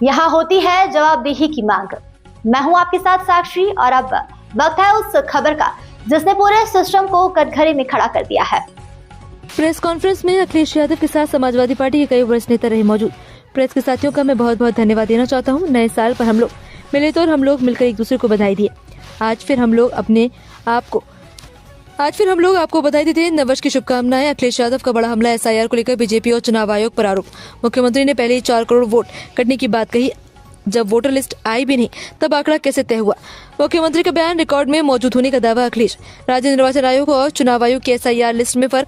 यहाँ होती है जवाबदेही की मांग। मैं हूं आपके साथ साक्षी और अब वक्त है उस खबर का जिसने पूरे सिस्टम को कटघरे में खड़ा कर दिया है। प्रेस कॉन्फ्रेंस में अखिलेश यादव के साथ समाजवादी पार्टी के कई वरिष्ठ नेता रहे मौजूद। प्रेस के साथियों का मैं बहुत बहुत धन्यवाद देना चाहता हूँ। नए साल पर हम लोग मिले तो और हम लोग मिलकर एक दूसरे को बधाई दिए। आज फिर हम लोग आपको बधाई देते हैं, नववर्ष की शुभकामनाएं। अखिलेश यादव का बड़ा हमला SIR को लेकर बीजेपी और चुनाव आयोग पर आरोप। मुख्यमंत्री ने पहले ही 4 करोड़ वोट कटने की बात कही, जब वोटर लिस्ट आई भी नहीं तब आंकड़ा कैसे तय हुआ। मुख्यमंत्री का बयान रिकॉर्ड में मौजूद होने का दावा अखिलेश। राज्य निर्वाचन आयोग और चुनाव आयोग की SIR लिस्ट में फर्क,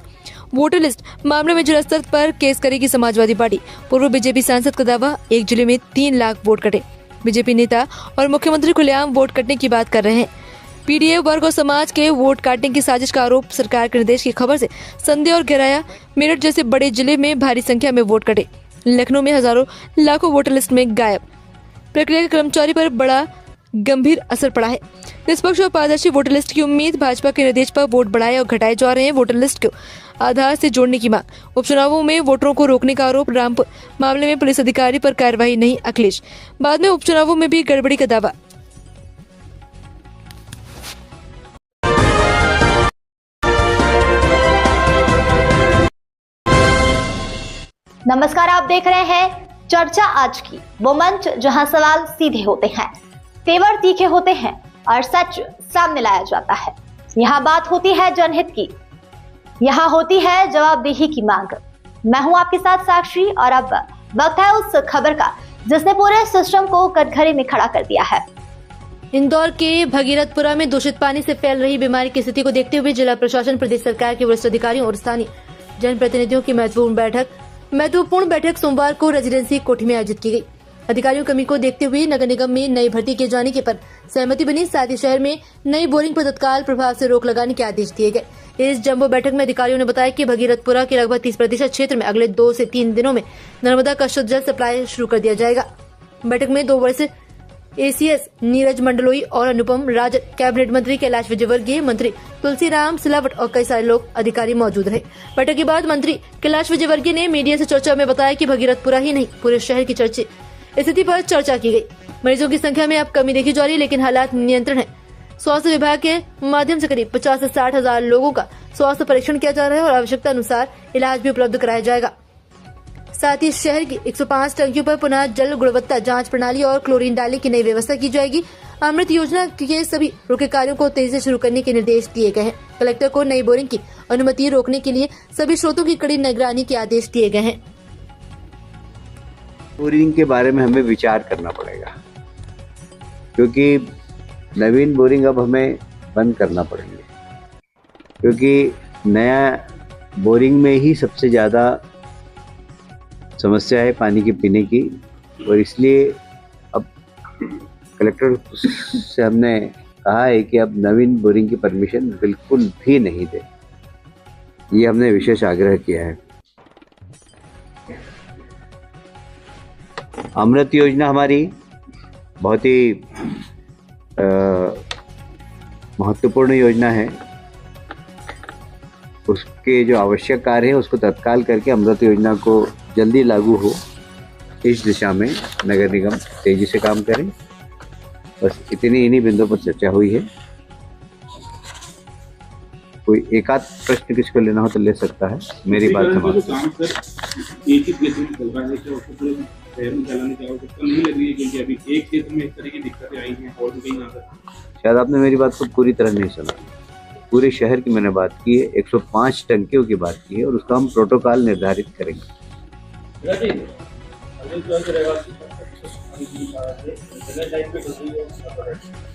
वोटर लिस्ट मामले में जिला स्तर पर केस करेगी समाजवादी पार्टी। पूर्व बीजेपी सांसद का दावा, एक जिले में 3 लाख वोट कटे। बीजेपी नेता और मुख्यमंत्री खुलेआम वोट कटने की बात कर रहे हैं। PDF वर्ग और समाज के वोट काटने की साजिश का आरोप। सरकार के निर्देश की खबर से संदेह और गहराया। मेरठ जैसे बड़े जिले में भारी संख्या में वोट कटे। लखनऊ में हजारों लाखों वोटर लिस्ट में गायब। प्रक्रिया के कर्मचारी पर बड़ा गंभीर असर पड़ा है। निष्पक्ष और पारदर्शी वोटर लिस्ट की उम्मीद। भाजपा के निर्देश पर वोट बढ़ाए और घटाए जा रहे हैं। वोटर लिस्ट को आधार से जोड़ने की मांग। उपचुनावों में वोटरों को रोकने का आरोप। रामपुर मामले में पुलिस अधिकारी पर कार्रवाई नहीं, अखिलेश। बाद में उपचुनावों में भी गड़बड़ी का दावा। नमस्कार, आप देख रहे हैं चर्चा आज की, वो मंच जहां सवाल सीधे होते हैं, तेवर तीखे होते हैं और सच सामने लाया जाता है। यहाँ बात होती है जनहित की, यहाँ होती है जवाबदेही की मांग। मैं हूं आपके साथ साक्षी और अब वक्त है उस खबर का जिसने पूरे सिस्टम को कटघरे में खड़ा कर दिया है। इंदौर के भगीरथपुरा में दूषित पानी से फैल रही बीमारी की स्थिति को देखते हुए जिला प्रशासन, प्रदेश सरकार के वरिष्ठ अधिकारियों और स्थानीय जनप्रतिनिधियों की महत्वपूर्ण बैठक सोमवार को रेजिडेंसी कोठी में आयोजित की गई। अधिकारियों की कमी को देखते हुए नगर निगम में नई भर्ती किए जाने के पर सहमति बनी। साथ ही शहर में नई बोरिंग पर तत्काल प्रभाव से रोक लगाने के आदेश दिए गए। इस जंबो बैठक में अधिकारियों ने बताया कि भगीरथपुरा के लगभग 30% क्षेत्र में अगले 2 से 3 दिनों में नर्मदा का शुद्ध जल सप्लाई शुरू कर दिया जाएगा। बैठक में 2 वर्ष ACS नीरज मंडलोई और अनुपम राजन, कैबिनेट मंत्री कैलाश विजयवर्गीय, मंत्री तुलसीराम सिलावट और कई सारे लोग अधिकारी मौजूद रहे। बैठक के बाद मंत्री कैलाश विजयवर्गीय ने मीडिया से चर्चा में बताया कि भगीरथपुरा ही नहीं, पूरे शहर की स्थिति पर चर्चा की गई। मरीजों की संख्या में अब कमी देखी जा रही है, लेकिन हालात नियंत्रण है। स्वास्थ्य विभाग के माध्यम से करीब 50 से 60 हजार लोगों का स्वास्थ्य परीक्षण किया जा रहा है और आवश्यकता अनुसार इलाज भी उपलब्ध कराया जाएगा। साथ ही शहर की 105 टंकियों पर पुनः जल गुणवत्ता जांच प्रणाली और क्लोरीन डालने की नई व्यवस्था की जाएगी। अमृत योजना के सभी रुके कार्यों को तेजी से शुरू करने के निर्देश दिए गए हैं। कलेक्टर को नई बोरिंग की अनुमति रोकने के लिए सभी स्रोतों की कड़ी निगरानी के आदेश दिए गए हैं। बोरिंग के बारे में हमें विचार करना पड़ेगा, क्योंकि नवीन बोरिंग अब हमें बंद करना पड़ेंगे, क्योंकि नया बोरिंग में ही सबसे ज़्यादा समस्या है पानी के पीने की। और इसलिए अब कलेक्टर से हमने कहा है कि अब नवीन बोरिंग की परमिशन बिल्कुल भी नहीं दे, ये हमने विशेष आग्रह किया है। अमृत योजना हमारी बहुत ही महत्वपूर्ण योजना है। उसके जो आवश्यक कार्य है उसको तत्काल करके अमृत योजना को जल्दी लागू हो, इस दिशा में नगर निगम तेजी से काम करें। बस इन्हीं बिंदुओं पर चर्चा हुई है। कोई एक आध प्रश्न किसको लेना हो तो ले सकता है, मेरी बात समाप्त। शायद आपने मेरी बात को पूरी तरह नहीं सुना। पूरे शहर की मैंने बात की है, 105 टंकियों की बात की है और उसका हम प्रोटोकॉल निर्धारित करेंगे।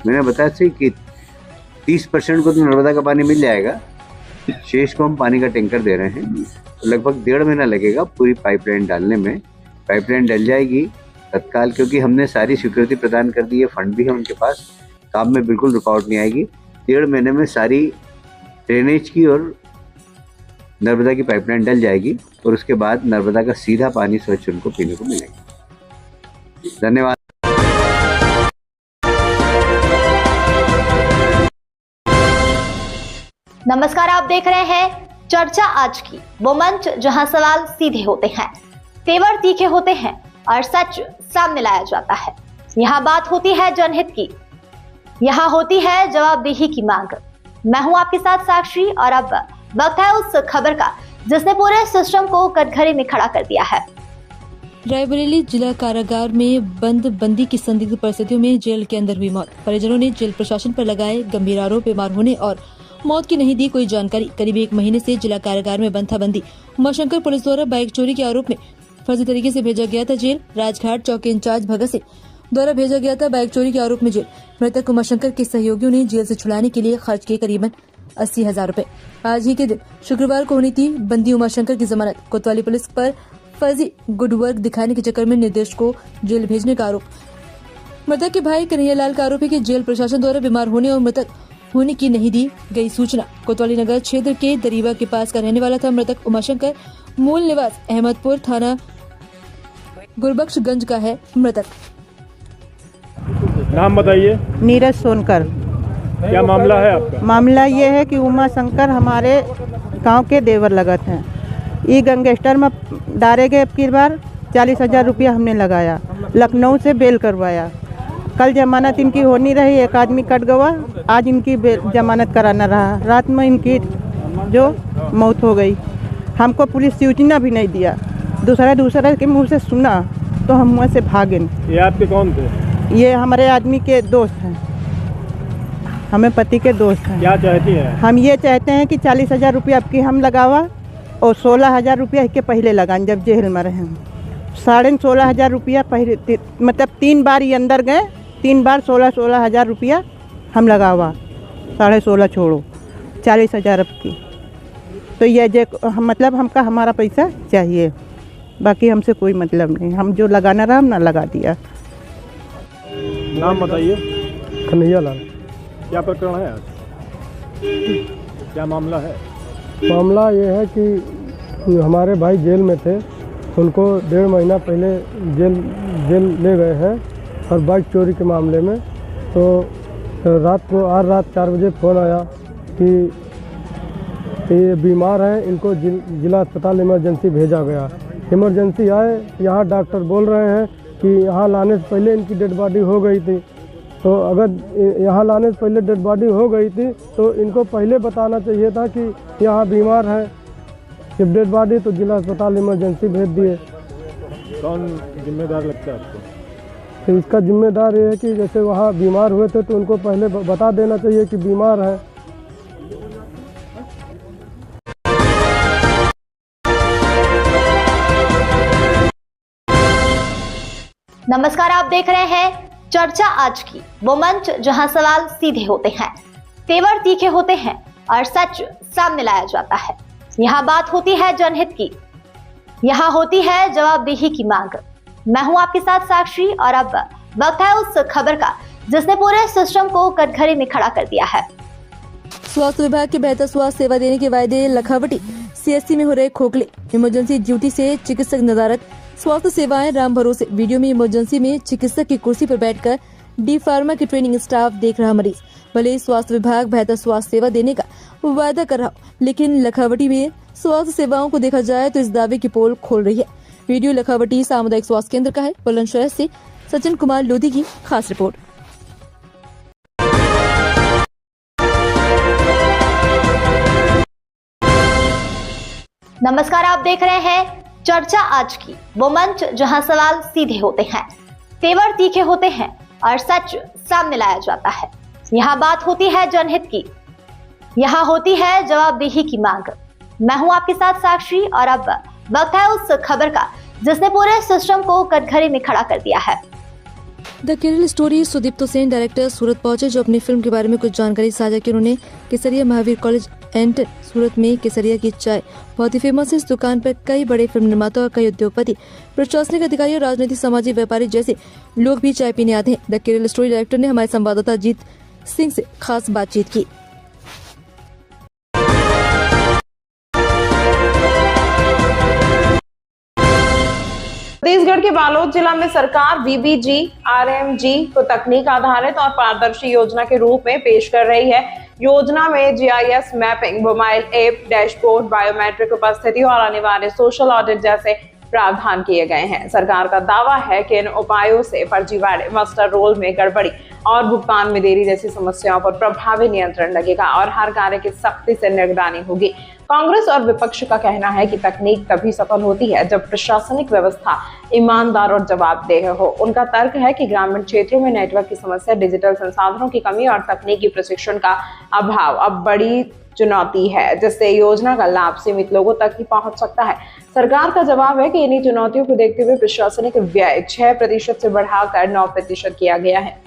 मैंने बताया थी कि 30% को तो नर्मदा का पानी मिल जाएगा, शेष को हम पानी का टैंकर दे रहे हैं। तो लगभग 1.5 महीना लगेगा पूरी पाइपलाइन डालने में। पाइपलाइन डल जाएगी तत्काल, क्योंकि हमने सारी स्वीकृति प्रदान कर दी है, फंड भी है उनके पास, काम में बिल्कुल रुकावट नहीं आएगी। 1.5 महीने में सारी ड्रेनेज की और नर्मदा की पाइपलाइन डल जाएगी और उसके बाद नर्मदा का सीधा पानी स्वच्छ उनको पीने को मिलेगा। धन्यवाद। नमस्कार, आप देख रहे हैं चर्चा आज की, वो मंच जहां सवाल सीधे होते हैं, तेवर तीखे होते हैं और सच सामने लाया जाता है। यहाँ बात होती है जनहित की, यहाँ होती है जवाबदेही की मांग। मैं हूं आपके साथ साक्षी और अब वक्त है उस खबर का जिसने पूरे सिस्टम को कटघरे में खड़ा कर दिया है। रायबरेली जिला कारागार में बंदी की संदिग्ध परिस्थितियों में जेल के अंदर हुई मौत। परिजनों ने जेल प्रशासन पर लगाए गंभीर आरोप, बीमार होने और मौत की नहीं दी कोई जानकारी। करीब 1 महीने से जिला कारागार में बंद था बंदी उमाशंकर, पुलिस द्वारा बाइक चोरी के आरोप में फर्जी तरीके से भेजा गया था जेल। राजघाट चौकी इंचार्ज भगत सिंह द्वारा भेजा गया था बाइक चोरी के आरोप में जेल। मृतक उमाशंकर के सहयोगियों ने जेल से छुड़ाने के लिए खर्च किए करीबन 80,000 रूपए। आज ही के दिन शुक्रवार को होनी थी बंदी उमाशंकर की जमानत। कोतवाली पुलिस पर फर्जी गुड वर्क दिखाने के चक्कर में निर्देश को जेल भेजने का आरोप। मृतक के भाई कन्हैयालाल का आरोप है कि जेल प्रशासन द्वारा बीमार होने और मृतक होने की नहीं दी गई सूचना। कोतवाली नगर क्षेत्र के दरीबा के पास का रहने वाला था मृतक उमाशंकर। मूल निवास अहमदपुर थाना गुरबख्शगंज का है मृतक। नाम बताइए। नीरज सोनकर। क्या मामला है आपका? मामला ये है कि उमा शंकर हमारे गांव के देवर लगत हैं। ई गैंगस्टर में डारे गए अब की बार 40,000 रुपया हमने लगाया, लखनऊ से बेल करवाया। कल जमानत इनकी होनी रही, एक आदमी कट गवा, आज इनकी जमानत कराना रहा। रात में इनकी जो मौत हो गई, हमको पुलिस सूचना भी नहीं दिया। दूसरे के मुंह से सुना तो हम वहाँ से भागे। ये आपके कौन थे? ये हमारे आदमी के दोस्त हैं, हमें पति के दोस्त हैं। क्या चाहती हैं? हम ये चाहते हैं कि 40,000 रुपया अब की हम लगावा और 16,000 रुपया के पहले लगाएं जब जेल में रहें। 16,500 रुपया पहले, मतलब 3 बार ये अंदर गए, 3 बार 16,000 रुपया हम लगावा, 16.5 छोड़ो 40,000 अब की। तो ये मतलब हमका हमारा पैसा चाहिए, बाकी हमसे कोई मतलब नहीं। हम जो लगाना रहा हम ना लगा दिया। नाम बताइए। कन्हैया लाल। क्या प्रकरण है आज? क्या मामला है? मामला ये है कि हमारे भाई जेल में थे, उनको 1.5 महीना पहले जेल ले गए हैं और बाइक चोरी के मामले में। तो रात 4 बजे फ़ोन आया कि ये बीमार हैं, इनको जिला अस्पताल इमरजेंसी भेजा गया। इमरजेंसी आए, यहाँ डॉक्टर बोल रहे हैं कि यहाँ लाने से पहले इनकी डेड बॉडी हो गई थी। तो अगर यहाँ लाने से पहले डेड बॉडी हो गई थी तो इनको पहले बताना चाहिए था कि यहाँ बीमार है। जब डेड बॉडी तो जिला अस्पताल इमरजेंसी भेज दिए। कौन जिम्मेदार लगता है आपको? तो इसका जिम्मेदार ये है कि जैसे वहाँ बीमार हुए थे तो उनको पहले बता देना चाहिए कि बीमार है। नमस्कार, आप देख रहे हैं चर्चा आज की, वो मंच जहां सवाल सीधे होते हैं, तेवर तीखे होते हैं और सच सामने लाया जाता है। यहाँ बात होती है जनहित की, यहाँ होती है जवाबदेही की मांग। मैं हूं आपके साथ साक्षी और अब वक्त है उस खबर का जिसने पूरे सिस्टम को कटघरे में खड़ा कर दिया है। स्वास्थ्य विभाग के बेहतर स्वास्थ्य सेवा देने के वायदे, लखावटी सीएससी में हो रहे खोखले, इमरजेंसी ड्यूटी से चिकित्सक नदारत, स्वास्थ्य सेवाएं राम भरोसे। वीडियो में इमरजेंसी में चिकित्सक की कुर्सी पर बैठकर डी फार्मा की ट्रेनिंग स्टाफ देख रहा मरीज। भले स्वास्थ्य विभाग बेहतर स्वास्थ्य सेवा देने का वायदा कर रहा हो, लेकिन लखावटी में स्वास्थ्य सेवाओं को देखा जाए तो इस दावे की पोल खोल रही है। वीडियो लखावटी सामुदायिक स्वास्थ्य केंद्र का है। बुलंदशहर से सचिन कुमार लोधी की खास रिपोर्ट। नमस्कार, आप देख रहे हैं चर्चा आज की, वो मंच जहां सवाल सीधे होते हैं, तेवर तीखे होते हैं और सच सामने लाया जाता है। यहाँ बात होती है जनहित की, यहाँ होती है जवाबदेही की मांग। मैं हूं आपके साथ साक्षी और अब वक्त है उस खबर का जिसने पूरे सिस्टम को कटघरे में खड़ा कर दिया है। The Kerala story Sudipto Sen director Surat पहुंचे, जो अपनी फिल्म के बारे में कुछ जानकारी साझा की। उन्होंने केसरिया महावीर कॉलेज एंड सूरत में केसरिया की चाय बहुत ही फेमस है। इस दुकान पर कई बड़े फिल्म निर्माता और कई उद्योगपति, प्रशासनिक अधिकारी और राजनीतिक सामाजिक व्यापारी जैसे लोग भी चाय पीने आते हैं। द केरल स्टोरी डायरेक्टर ने हमारे संवाददाता अजीत सिंह से खास बातचीत की। छत्तीसगढ़ के बालोद जिला में सरकार वीबीजी आरएमजी को तकनीक आधारित और पारदर्शी योजना के रूप में पेश कर रही है। योजना में GIS mapping, mobile app, dashboard, biometric उपस्थिति और अनिवार्य सोशल ऑडिट जैसे प्रावधान किए गए हैं। सरकार का दावा है कि इन उपायों से फर्जीवाड़े, मास्टर रोल में गड़बड़ी और भुगतान में देरी जैसी समस्याओं पर प्रभावी नियंत्रण लगेगा और हर कार्य की सख्ती से निगरानी होगी। कांग्रेस और विपक्ष का कहना है कि तकनीक तभी सफल होती है जब प्रशासनिक व्यवस्था ईमानदार और जवाबदेह हो। उनका तर्क है कि ग्रामीण क्षेत्रों में नेटवर्क की समस्या, डिजिटल संसाधनों की कमी और तकनीकी प्रशिक्षण का अभाव अब बड़ी चुनौती है, जिससे योजना का लाभ सीमित लोगों तक ही पहुंच सकता है। सरकार का जवाब है कि इन्हीं चुनौतियों को देखते हुए प्रशासनिक व्यय 6% से बढ़ाकर 9% किया गया है।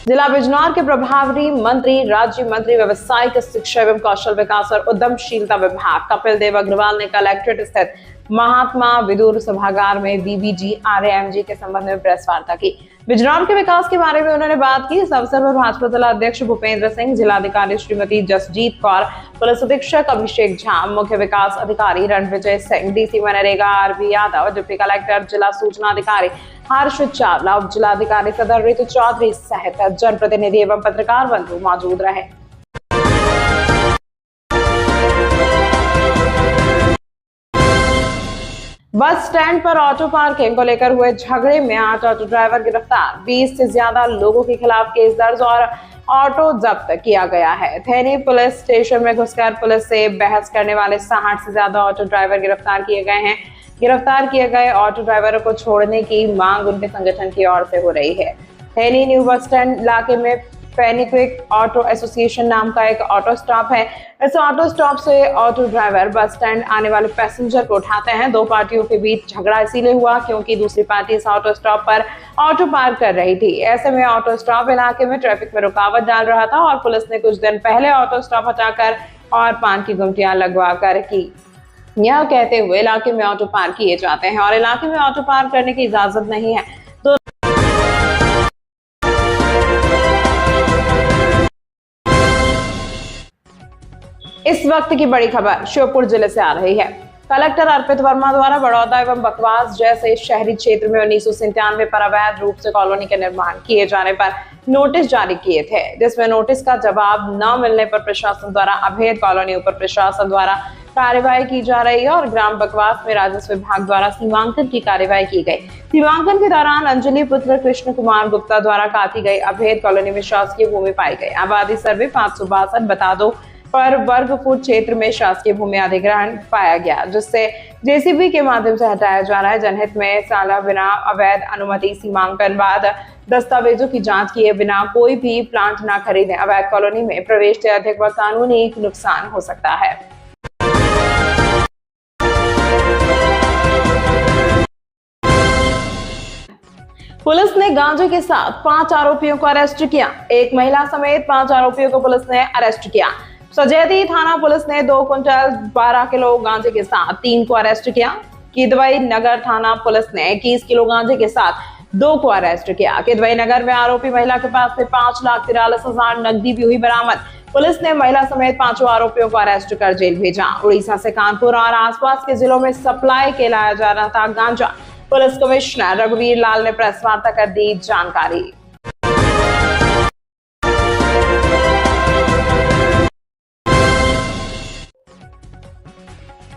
जिला बिजनौर के प्रभारी मंत्री, राज्य मंत्री व्यवसायिक शिक्षा एवं कौशल विकास और उद्यमशीलता विभाग कपिल देव अग्रवाल ने कलेक्ट्रेट स्थित महात्मा विदुर सभागार में वीबीजी आरएमजी के संबंध में प्रेस वार्ता की। बिजनौर के विकास के बारे में उन्होंने बात की। इस अवसर पर भाजपा जिला अध्यक्ष भूपेंद्र सिंह, जिलाधिकारी श्रीमती जसजीत कौर, पुलिस अधीक्षक अभिषेक झा, मुख्य विकास अधिकारी रणविजय सिंह, डीसी मनरेगा आरबी यादव, डिप्टी कलेक्टर जिला सूचना अधिकारी हर्ष चावला, उप जिलाधिकारी सदर ऋतु चौधरी सहित जनप्रतिनिधि एवं पत्रकार बंधु मौजूद रहे। बस स्टैंड पर ऑटो पार्किंग को लेकर हुए झगड़े में 8 ऑटो ड्राइवर गिरफ्तार, 20 से ज्यादा लोगों के खिलाफ केस दर्ज और ऑटो जब्त किया गया है। थेनी पुलिस स्टेशन में घुसकर पुलिस से बहस करने वाले 60 से ज्यादा ऑटो ड्राइवर गिरफ्तार किए गए हैं। गिरफ्तार किए गए ऑटो ड्राइवरों को छोड़ने की मांग उनके संगठन की ओर से हो रही है। थेनी न्यू बस स्टैंड इलाके में फेनिक्विक ऑटो एसोसिएशन नाम का एक ऑटो स्टॉप है। इस ऑटो स्टॉप से ऑटो ड्राइवर बस स्टैंड आने वाले पैसेंजर को उठाते हैं। दो पार्टियों के बीच झगड़ा इसीलिए हुआ क्योंकि दूसरी पार्टी इस ऑटो स्टॉप पर ऑटो पार्क कर रही थी। ऐसे में ऑटो स्टॉप इलाके में ट्रैफिक में रुकावट डाल रहा था और पुलिस ने कुछ दिन पहले ऑटो स्टॉप हटाकर और पान की गुमटियां लगवा कर की यह कहते हुए इलाके में ऑटो पार्क किए जाते हैं और इलाके में ऑटो पार्क करने की इजाजत नहीं है। तो इस वक्त की बड़ी खबर श्योपुर जिले से आ रही है। कलेक्टर अर्पित वर्मा द्वारा बड़ौदा एवं बकवास जैसे शहरी क्षेत्र में 1997 पर अवैध रूप से कॉलोनी के निर्माण किए जाने पर नोटिस जारी किए थे, जिसमें नोटिस का जवाब न मिलने पर प्रशासन द्वारा अवैध कॉलोनियों पर प्रशासन द्वारा कार्यवाही की जा रही है और ग्राम बकवास में राजस्व विभाग द्वारा सीमांकन की कार्यवाही की गई। सीमांकन के दौरान अंजलि पुत्र कृष्ण कुमार गुप्ता द्वारा काटी गई अवैध कॉलोनी में शासकीय भूमि पाई गई। आबादी सर्वे 562 बता दो पर वर्ग फुट क्षेत्र में शासकीय भूमि अधिग्रहण पाया गया, जिससे जेसीबी के माध्यम से हटाया जा रहा है। जनहित में साला बिना अवैध अनुमति सीमांकन बाद दस्तावेजों की जांच किए बिना कोई भी प्लांट न खरीदें। अवैध कॉलोनी में प्रवेश से अधिक व कानूनी नुकसान हो सकता है। पुलिस ने गांजे के साथ 5 आरोपियों को अरेस्ट किया। एक महिला समेत 5 आरोपियों को पुलिस ने अरेस्ट किया। सजैदी थाना पुलिस ने 2 क्विंटल 12 किलो गांजे के साथ 3 को अरेस्ट किया। किदवई नगर थाना पुलिस ने 21 किलो गांजे के साथ 2 को अरेस्ट किया। किदवई नगर में आरोपी महिला के पास से 5,43,000 नकदी भी हुई बरामद। पुलिस ने महिला समेत 5 आरोपियों को अरेस्ट कर जेल भेजा। उड़ीसा से कानपुर और आसपास के जिलों में सप्लाई के लाया जा रहा था गांजा। पुलिस कमिश्नर रघुवीर लाल ने प्रेस वार्ता कर दी जानकारी।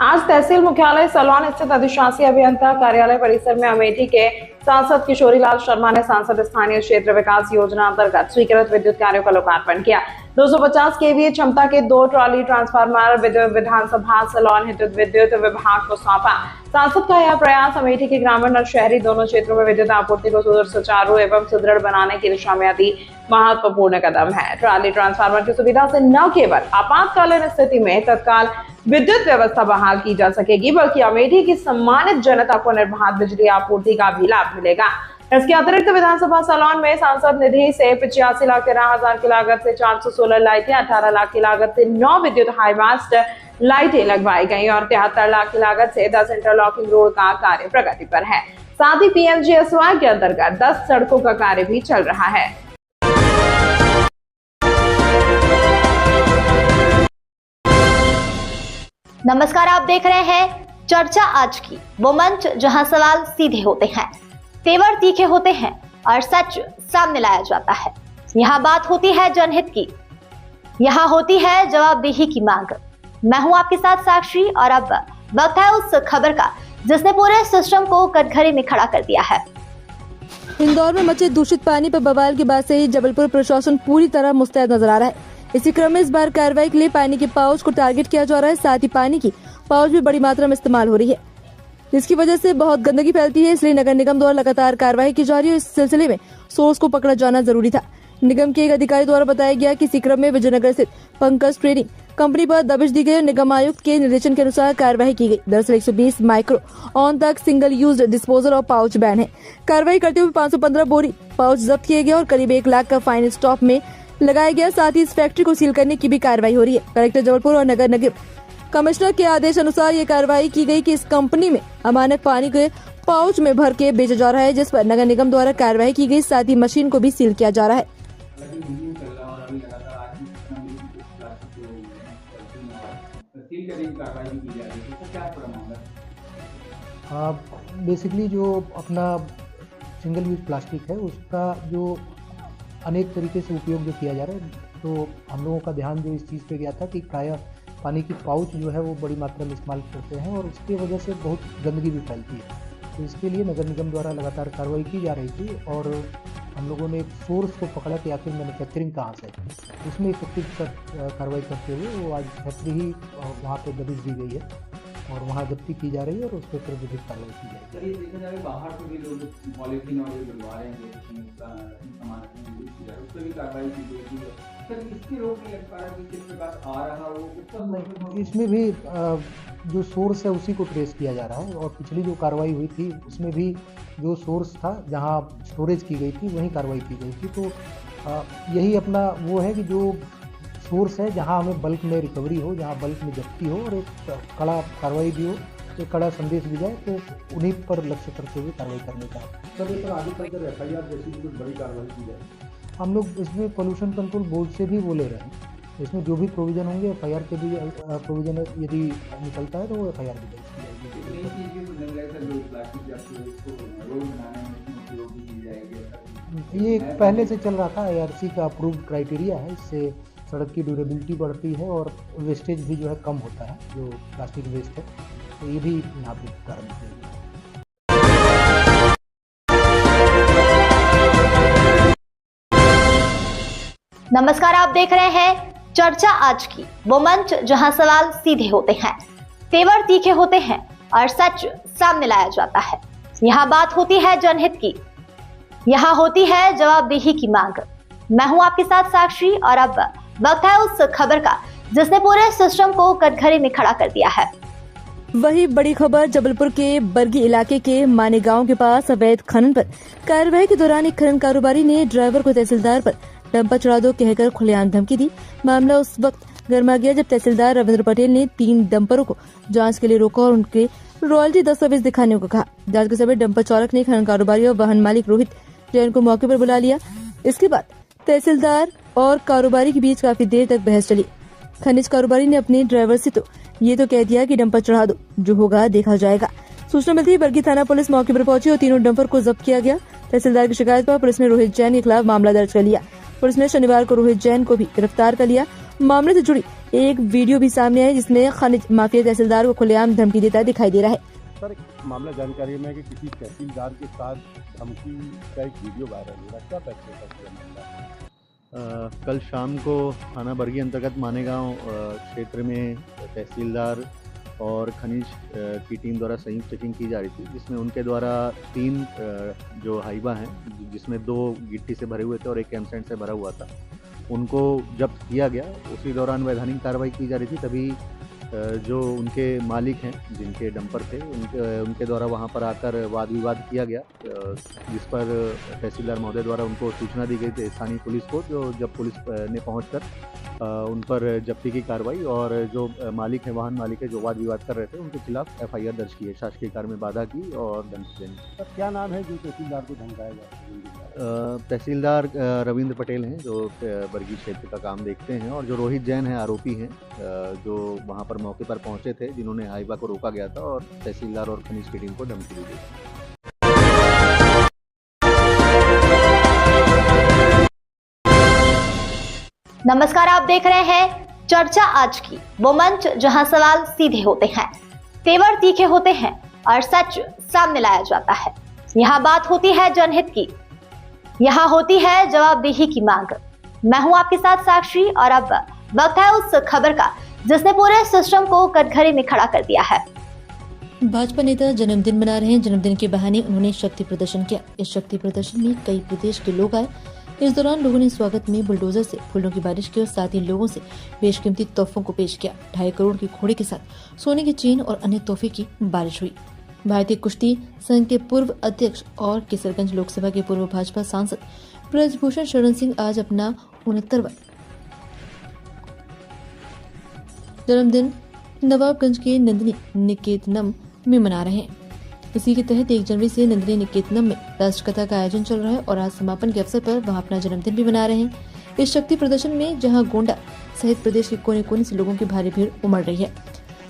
आज तहसील मुख्यालय सलौन स्थित अधिशासी अभियंता कार्यालय परिसर में अमेठी के सांसद किशोरीलाल शर्मा ने सांसद स्थानीय क्षेत्र विकास योजना अंतर्गत स्वीकृत विद्युत कार्यों का लोकार्पण किया। 250 केवीए क्षमता के 2 ट्रॉली ट्रांसफार्मर विधानसभा सलौन विद्युत विभाग को सौंपा। सांसद का यह प्रयास अमेठी के ग्रामीण और शहरी दोनों क्षेत्रों में विद्युत आपूर्ति को सुचारू एवं सुदृढ़ बनाने की दिशा में अति महत्वपूर्ण कदम है। ट्रॉली ट्रांसफार्मर की सुविधा से न केवल आपातकालीन स्थिति में तत्काल विद्युत व्यवस्था बहाल की जा सकेगी, बल्कि अमेठी की सम्मानित जनता को निर्बाध बिजली आपूर्ति का भी लाभ मिलेगा। इसके अतिरिक्त विधानसभा सलौन में सांसद निधि से 85,13,000 की लागत से 416 लाइटें, 18 लाख की लागत से 9 विद्युत हाई मास्ट लाइटें लगवाई गई और 73 लाख की लागत से 10 इंटरलॉकिंग रोड का कार्य प्रगति पर है। साथ ही PMGSY के अंतर्गत 10 सड़कों का कार्य भी चल रहा है। नमस्कार, आप देख रहे हैं चर्चा आज की, वो मंच जहां सवाल सीधे होते हैं, तेवर तीखे होते हैं और सच सामने लाया जाता है। यहाँ बात होती है जनहित की, यहाँ होती है जवाबदेही की मांग। मैं हूं आपके साथ साक्षी और अब वक्त है उस खबर का जिसने पूरे सिस्टम को कटघरे में खड़ा कर दिया है। इंदौर में मचे दूषित पानी पर बवाल के बाद से ही जबलपुर प्रशासन पूरी तरह मुस्तैद नजर आ रहा है। इसी क्रम में इस बार कार्रवाई के लिए पानी के पाउच को टारगेट किया जा रहा है। साथ ही पानी की पाउच भी बड़ी मात्रा में इस्तेमाल हो रही है, जिसकी वजह से बहुत गंदगी फैलती है। इसलिए नगर निगम द्वारा लगातार कार्रवाई की जा रही है। इस सिलसिले में सोर्स को पकड़ा जाना जरूरी था। निगम के एक अधिकारी द्वारा बताया गया कि इसी क्रम में विजयनगर स्थित पंकज ट्रेडिंग कंपनी पर दबिश दी गई और निगम आयुक्त के निर्देशन के अनुसार कार्रवाई की गई। दरअसल 120 माइक्रो ऑन तक सिंगल यूज डिस्पोजल और पाउच बैन है। कार्रवाई करते हुए 515 बोरी पाउच जब्त किए गए और करीब 1 लाख का फाइन स्टॉप में लगाया गया। साथ ही इस फैक्ट्री को सील करने की भी कार्रवाई हो रही है। कलेक्टर जबलपुर और नगर निगम कमिश्नर के आदेश अनुसार ये कार्रवाई की गई कि इस कंपनी में अमानक पानी के पाउच में भर के बेचा जा रहा है, जिस पर नगर निगम द्वारा कार्रवाई की गई। साथ ही मशीन को भी सील किया जा रहा है। बेसिकली जो अपना सिंगल यूज प्लास्टिक है उसका जो अनेक तरीके से उपयोग जो किया जा रहा है, तो हम लोगों का ध्यान जो इस चीज़ पे गया था कि प्रायः पानी की पाउच जो है वो बड़ी मात्रा में इस्तेमाल करते हैं और उसकी वजह से बहुत गंदगी भी फैलती है। तो इसके लिए नगर निगम द्वारा लगातार कार्रवाई की जा रही थी और हम लोगों ने एक सोर्स को पकड़ा कि आखिर मैन्युफैक्चरिंग कहाँ से, उसमें इफेक्टिव कार्रवाई करते हुए वो आज फैक्ट्री ही वहाँ पे दबिश दी गई है और वहाँ जब्ती की जा रही है और उस पर फिर विधिक कार्रवाई की जाएगी। ये देखा जाए बाहर से भी लोग पॉलीथीन और बनवा रहे हैं, सामान उस पर भी कार्रवाई की जाएगी। सर इसकी रोक नहीं लग पा रहा कि किस प्रकार आ रहा हो, इसमें भी जो सोर्स है उसी को ट्रेस किया जा रहा है और पिछली जो कार्रवाई हुई थी उसमें भी जो सोर्स था जहाँ स्टोरेज की गई थी वहीं कार्रवाई की गई थी। तो यही अपना वो है कि जो सोर्स है जहाँ हमें बल्क में रिकवरी हो, जहाँ बल्क में जब्ती हो और एक कड़ा कार्रवाई भी हो, एक कड़ा संदेश भी जाए, तो उन्हीं पर लक्ष्य करते हुए कार्रवाई करने का। सर इस पर आगे चलकर FIR जैसी कुछ बड़ी कार्रवाई की जाए। हम लोग इसमें पोल्यूशन कंट्रोल बोर्ड से भी वो ले रहे हैं, इसमें जो भी प्रोविज़न होंगे FIR के भी प्रोविज़न यदि निकलता है तो वो FIR भी दर्ज की जाएगी। ये पहले से चल रहा था, IRC का अप्रूव्ड क्राइटेरिया है, इससे सड़क की ड्यूरेबिलिटी बढ़ती है और वेस्टेज भी जो है कम होता है, जो प्लास्टिक वेस्ट है, तो ये भी यहाँ पे कारण है। नमस्कार, आप देख रहे हैं चर्चा आज की, वो मंच जहां सवाल सीधे होते हैं, तेवर तीखे होते हैं और सच सामने लाया जाता है। यहाँ बात होती है जनहित की, यहाँ होती है जवाबदेही की मांग। मैं हूं आपके साथ साक्षी और अब वक्त है उस खबर का जिसने पूरे सिस्टम को कटघरे में खड़ा कर दिया है। वही बड़ी खबर जबलपुर के बरगी इलाके के माने गांव के पास अवैध खनन पर कार्रवाई के दौरान एक खनन कारोबारी ने ड्राइवर को तहसीलदार पर डंपर चढ़ा दो कहकर खुलेआम धमकी दी। मामला उस वक्त गर्मा गया जब तहसीलदार रविंद्र पटेल ने 3 डंपरों को जांच के लिए रोका और उनके रॉयल्टी दस्तावेज दिखाने को कहा। जांच के समय डंपर चालक ने खनन कारोबारी और वाहन मालिक रोहित जैन को मौके पर बुला लिया। इसके बाद तहसीलदार और कारोबारी के बीच काफी देर तक बहस चली। खनिज कारोबारी ने अपने ड्राइवर से ये तो कह दिया कि डंपर चढ़ा दो, जो होगा देखा जाएगा। सूचना मिलती ही बरगी थाना पुलिस मौके पर पहुंची और तीनों डंपर को जब्त किया गया। तहसीलदार की शिकायत पर पुलिस ने रोहित जैन के खिलाफ मामला दर्ज कर लिया। पुलिस ने शनिवार को रोहित जैन को भी गिरफ्तार कर लिया। मामले से जुड़ी एक वीडियो भी सामने आई जिसमें खनिज माफिया तहसीलदार को खुलेआम धमकी देता दिखाई दे रहा है। सर मामला जानकारी में कि किसी तहसीलदार के साथ धमकी का एक वीडियो वायरल हो रहा है, क्या मामला? कल शाम को थाना बरगी अंतर्गत मानेगांव क्षेत्र में तहसीलदार और खनिज की टीम द्वारा संयुक्त चेकिंग की जा रही थी, जिसमें उनके द्वारा 3 जो हाइबा हैं, जिसमें 2 गिट्टी से भरे हुए थे और 1 एमसेंड से भरा हुआ था, उनको जब्त किया गया। उसी दौरान वैधानिक कार्रवाई की जा रही थी, तभी जो उनके मालिक हैं जिनके डंपर थे उनके द्वारा वहां पर आकर वाद विवाद किया गया, जिस पर तहसीलदार महोदय द्वारा उनको सूचना दी गई थी स्थानीय पुलिस को, जो जब पुलिस ने पहुंचकर उन पर जब्ती की कार्रवाई और जो मालिक है वाहन मालिक है जो वाद विवाद कर रहे थे उनके खिलाफ FIR दर्ज की है, शासकीय कार्य में बाधा की और दंड देने। क्या नाम है जो तहसीलदार को धमकाया गया? तहसीलदार रविंद्र पटेल हैं जो बरगी क्षेत्र का काम देखते हैं, और जो रोहित जैन है आरोपी हैं जो वहां पर मौके पर पहुंचे थे, जिन्होंने हाइबा को रोका गया था और तहसीलदार और खनिज की टीम को धमकी दी गई। नमस्कार, आप देख रहे हैं चर्चा आज की, वो मंच जहां सवाल सीधे होते हैं, तेवर तीखे होते हैं और सच सामने लाया जाता है। यहाँ बात होती है जनहित की, यहाँ होती है जवाबदेही की मांग। मैं हूं आपके साथ साक्षी और अब वक्त है उस खबर का जिसने पूरे सिस्टम को कटघरे में खड़ा कर दिया है। भाजपा नेता जन्मदिन मना रहे हैं। जन्मदिन के बहाने उन्होंने शक्ति प्रदर्शन किया। इस शक्ति प्रदर्शन में कई प्रदेश के लोग आए। इस दौरान लोगों ने स्वागत में बुलडोजर से फूलों की बारिश की और साथ ही लोगों से बेशकीमती तोहफों को पेश किया। 2.5 करोड़ की घोड़े के साथ सोने की चेन और अन्य तोहफे की बारिश हुई। भारतीय कुश्ती संघ के पूर्व अध्यक्ष और किशनगंज लोकसभा के पूर्व भाजपा सांसद ब्रजभूषण शरण सिंह आज अपना 69वां जन्मदिन नवाबगंज के नंदिनी निकेतनम में मना रहे हैं। इसी के तहत 1 जनवरी से नंदिनी निकेतनम में राष्ट्रकथा का आयोजन चल रहा है और आज समापन के अवसर पर वहां अपना जन्मदिन भी मना रहे हैं। इस शक्ति प्रदर्शन में जहां गोंडा सहित प्रदेश के कोने कोने से लोगों की भारी भीड़ उमड़ रही है।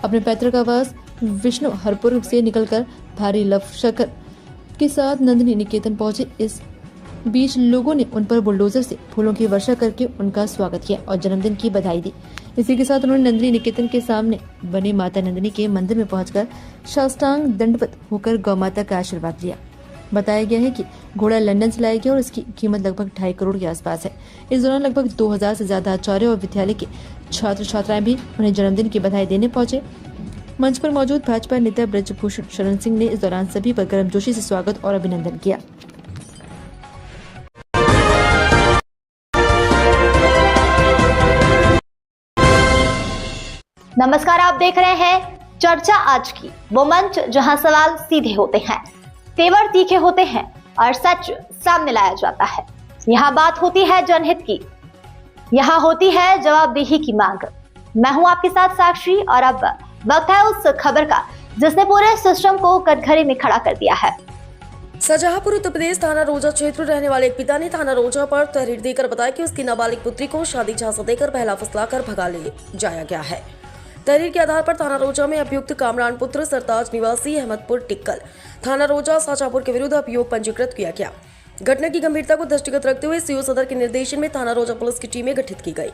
अपने पैतृक आवास विष्णु हरपुर से निकलकर भारी लवशकर के साथ नंदिनी निकेतन पहुंचे। इस बीच लोगों ने उन पर बुलडोजर से फूलों की वर्षा करके उनका स्वागत किया और जन्मदिन की बधाई दी। इसी के साथ उन्होंने नंदिनी निकेतन के सामने बने माता नंदिनी के मंदिर में पहुंचकर साष्टांग दंडवत होकर गौ माता का आशीर्वाद लिया। बताया गया है कि घोड़ा लंदन से लाया गया और इसकी कीमत लगभग 2.5 करोड़ के आसपास है। इस दौरान लगभग 2000 से ज्यादा आचार्य और विद्यालय के छात्र छात्राएं भी उन्हें जन्मदिन की बधाई देने पहुंचे। मंच पर मौजूद भाजपा नेता ब्रजभूषण शरण सिंह ने इस दौरान सभी पर गर्मजोशी से स्वागत और अभिनंदन किया। नमस्कार, आप देख रहे हैं चर्चा आज की, वो मंच जहां सवाल सीधे होते हैं, तेवर तीखे होते हैं और सच सामने लाया जाता है। यहाँ बात होती है जनहित की, यहाँ होती है जवाबदेही की मांग। मैं हूं आपके साथ साक्षी और अब वक्त है उस खबर का जिसने पूरे सिस्टम को कटघरे में खड़ा कर दिया है। शाहजहांपुर उत्तर प्रदेश थाना रोजा क्षेत्र रहने वाले एक पिता ने थाना रोजा पर तहरीर देकर बताया कि उसकी नाबालिग पुत्री को शादी झांसा देकर पहला फुसलाकर भगा ले जाया गया है। तहरीर के आधार पर थाना रोजा में अभियुक्त कामरान पुत्र सरताज निवासी अहमदपुर टिक्कल थाना रोजा शाहजहांपुर के विरुद्ध अभियोग पंजीकृत किया गया। घटना की गंभीरता को दृष्टिगत रखते हुए सीओ सदर के निर्देशन में थाना रोजा पुलिस की टीमें गठित की गई।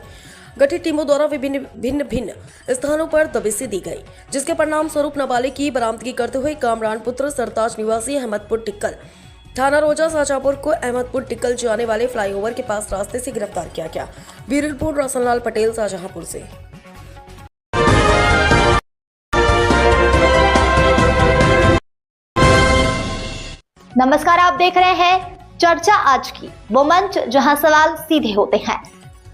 गठित टीमों द्वारा भिन्न स्थानों पर दबिशें दी गई, जिसके परिणाम स्वरूप नाबालिग की बरामदगी करते हुए कामरान पुत्र सरताज निवासी अहमदपुर टिक्कल थाना रोजा शाहजहांपुर को अहमदपुर टिक्कल जाने वाले फ्लाईओवर के पास रास्ते से गिरफ्तार किया गया। ब्यूरो रिपोर्ट रोशनलाल पटेल, शाहजहांपुर से। नमस्कार, आप देख रहे हैं चर्चा आज की, वो मंच जहां सवाल सीधे होते हैं,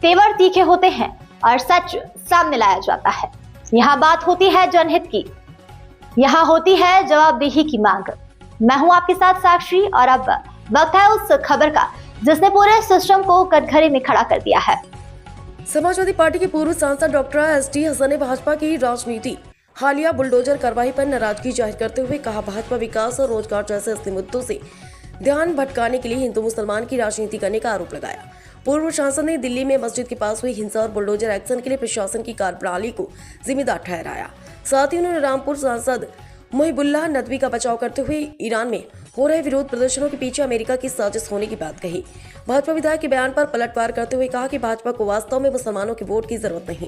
तेवर तीखे होते हैं और सच सामने लाया जाता है। यहाँ बात होती है जनहित की, यहाँ होती है जवाबदेही की मांग। मैं हूं आपके साथ साक्षी और अब वक्त है उस खबर का जिसने पूरे सिस्टम को कटघरे में खड़ा कर दिया है। समाजवादी पार्टी के पूर्व सांसद डॉक्टर एस.टी. हसन ने भाजपा की राजनीति हालिया बुलडोजर कार्रवाई पर नाराजगी जाहिर करते हुए कहा, भाजपा विकास और रोजगार जैसे असली मुद्दों से ध्यान भटकाने के लिए हिंदू मुसलमान की राजनीति करने का आरोप लगाया। पूर्व सांसद ने दिल्ली में मस्जिद के पास हुई हिंसा और बुलडोजर एक्शन के लिए प्रशासन की कार्यप्रणाली को जिम्मेदार ठहराया। साथ ही उन्होंने रामपुर सांसद मुहिबुल्लाह नदवी का बचाव करते हुए ईरान में हो रहे विरोध प्रदर्शनों के पीछे अमेरिका की साजिश होने की बात कही। भाजपा विधायक के बयान पर पलटवार करते हुए कहा कि भाजपा को वास्तव में मुसलमानों के वोट की जरूरत नहीं,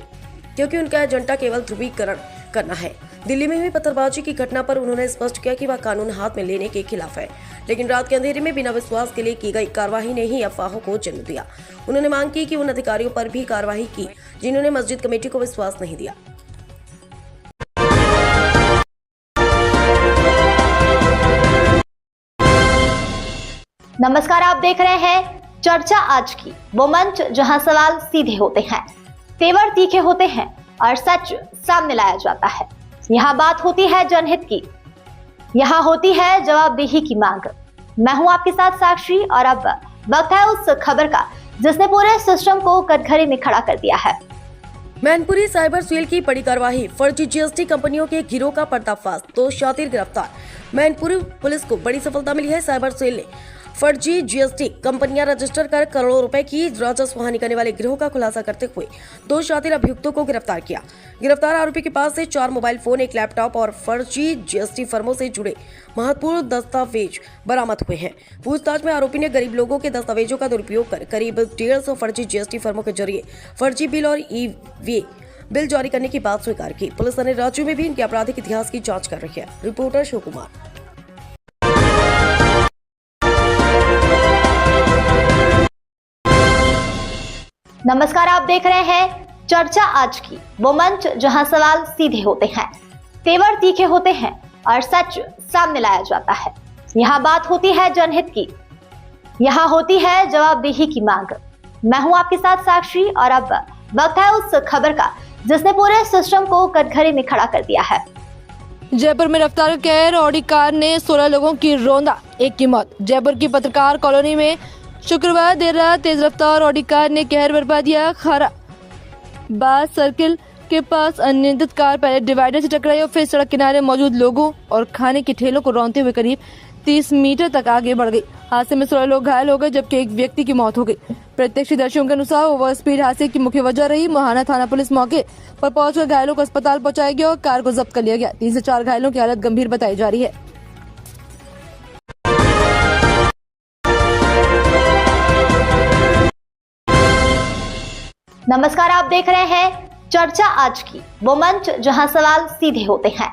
क्योंकि उनका एजेंडा केवल ध्रुवीकरण करना है। दिल्ली में हुई पत्थरबाजी की घटना पर उन्होंने स्पष्ट किया कि वह कानून हाथ में लेने के खिलाफ है, लेकिन रात के अंधेरे में बिना विश्वास के लिए की गई कार्रवाई ने ही अफवाहों को जन्म दिया। उन्होंने मांग की कि उन अधिकारियों पर भी कार्रवाई की जिन्होंने मस्जिद कमेटी को विश्वास नहीं दिया। नमस्कार, आप देख रहे हैं चर्चा आज की, वो मंच जहां सवाल सीधे होते हैं, तेवर तीखे होते हैं और सच सामने लाया जाता है। यहाँ बात होती है जनहित की, यहाँ होती है जवाबदेही की मांग। मैं हूं आपके साथ साक्षी और अब वक्त है उस खबर का जिसने पूरे सिस्टम को कटघरे में खड़ा कर दिया है। मैनपुरी साइबर सेल की बड़ी कार्रवाई, फर्जी जीएसटी कंपनियों के गिरोह का पर्दाफाश, 2 शातिर गिरफ्तार। मैनपुरी पुलिस को बड़ी सफलता मिली है। साइबर सेल ने फर्जी जीएसटी कंपनियां रजिस्टर कर करोड़ों रुपए की राजस्व हानि करने वाले गिरोह का खुलासा करते हुए 2 शातिर अभियुक्तों को गिरफ्तार किया। गिरफ्तार आरोपी के पास से 4 मोबाइल फोन, 1 लैपटॉप और फर्जी जीएसटी फर्मों से जुड़े महत्वपूर्ण दस्तावेज बरामद हुए हैं। पूछताछ में आरोपी ने गरीब लोगों के दस्तावेजों का दुरुपयोग कर करीब 150 फर्जी जीएसटी फर्मों के जरिए फर्जी बिल और ई-वे बिल जारी करने की बात स्वीकार की। पुलिस अन्य राज्यों में भी इनके आपराधिक इतिहास की जाँच कर रही है। रिपोर्टर शिव कुमार। नमस्कार, आप देख रहे हैं चर्चा आज की, वो मंच जहां सवाल सीधे होते हैं, तेवर तीखे होते हैं और सच सामने लाया जाता है। यहाँ बात होती है जनहित की, यहाँ होती है जवाबदेही की मांग। मैं हूं आपके साथ साक्षी और अब वक्त है उस खबर का जिसने पूरे सिस्टम को कटघरे में खड़ा कर दिया है। जयपुर में रफ्तार कैर ऑडी कार ने 16 लोगों की रौंदा, 1 की मौत। जयपुर की पत्रकार कॉलोनी में शुक्रवार देर रात तेज रफ्तार ऑडी कार ने कहर बरपा दिया। खारा बास सर्किल के पास अनियंत्रित कार पहले डिवाइडर से टकराई और फिर सड़क किनारे मौजूद लोगों और खाने के ठेलों को रौंदते हुए करीब 30 मीटर तक आगे बढ़ गई। हादसे में 16 लोग घायल हो गए, जबकि एक व्यक्ति की मौत हो गई। प्रत्यक्षदर्शियों के अनुसार ओवर स्पीड हादसे की मुख्य वजह रही। मोहाना थाना पुलिस मौके पर पहुंचकर घायलों को अस्पताल पहुंचाया गया और कार को जब्त कर लिया गया। 3 से 4 घायलों की हालत गंभीर बताई जा रही है। नमस्कार, आप देख रहे हैं चर्चा आज की, वो मंच जहां सवाल सीधे होते हैं,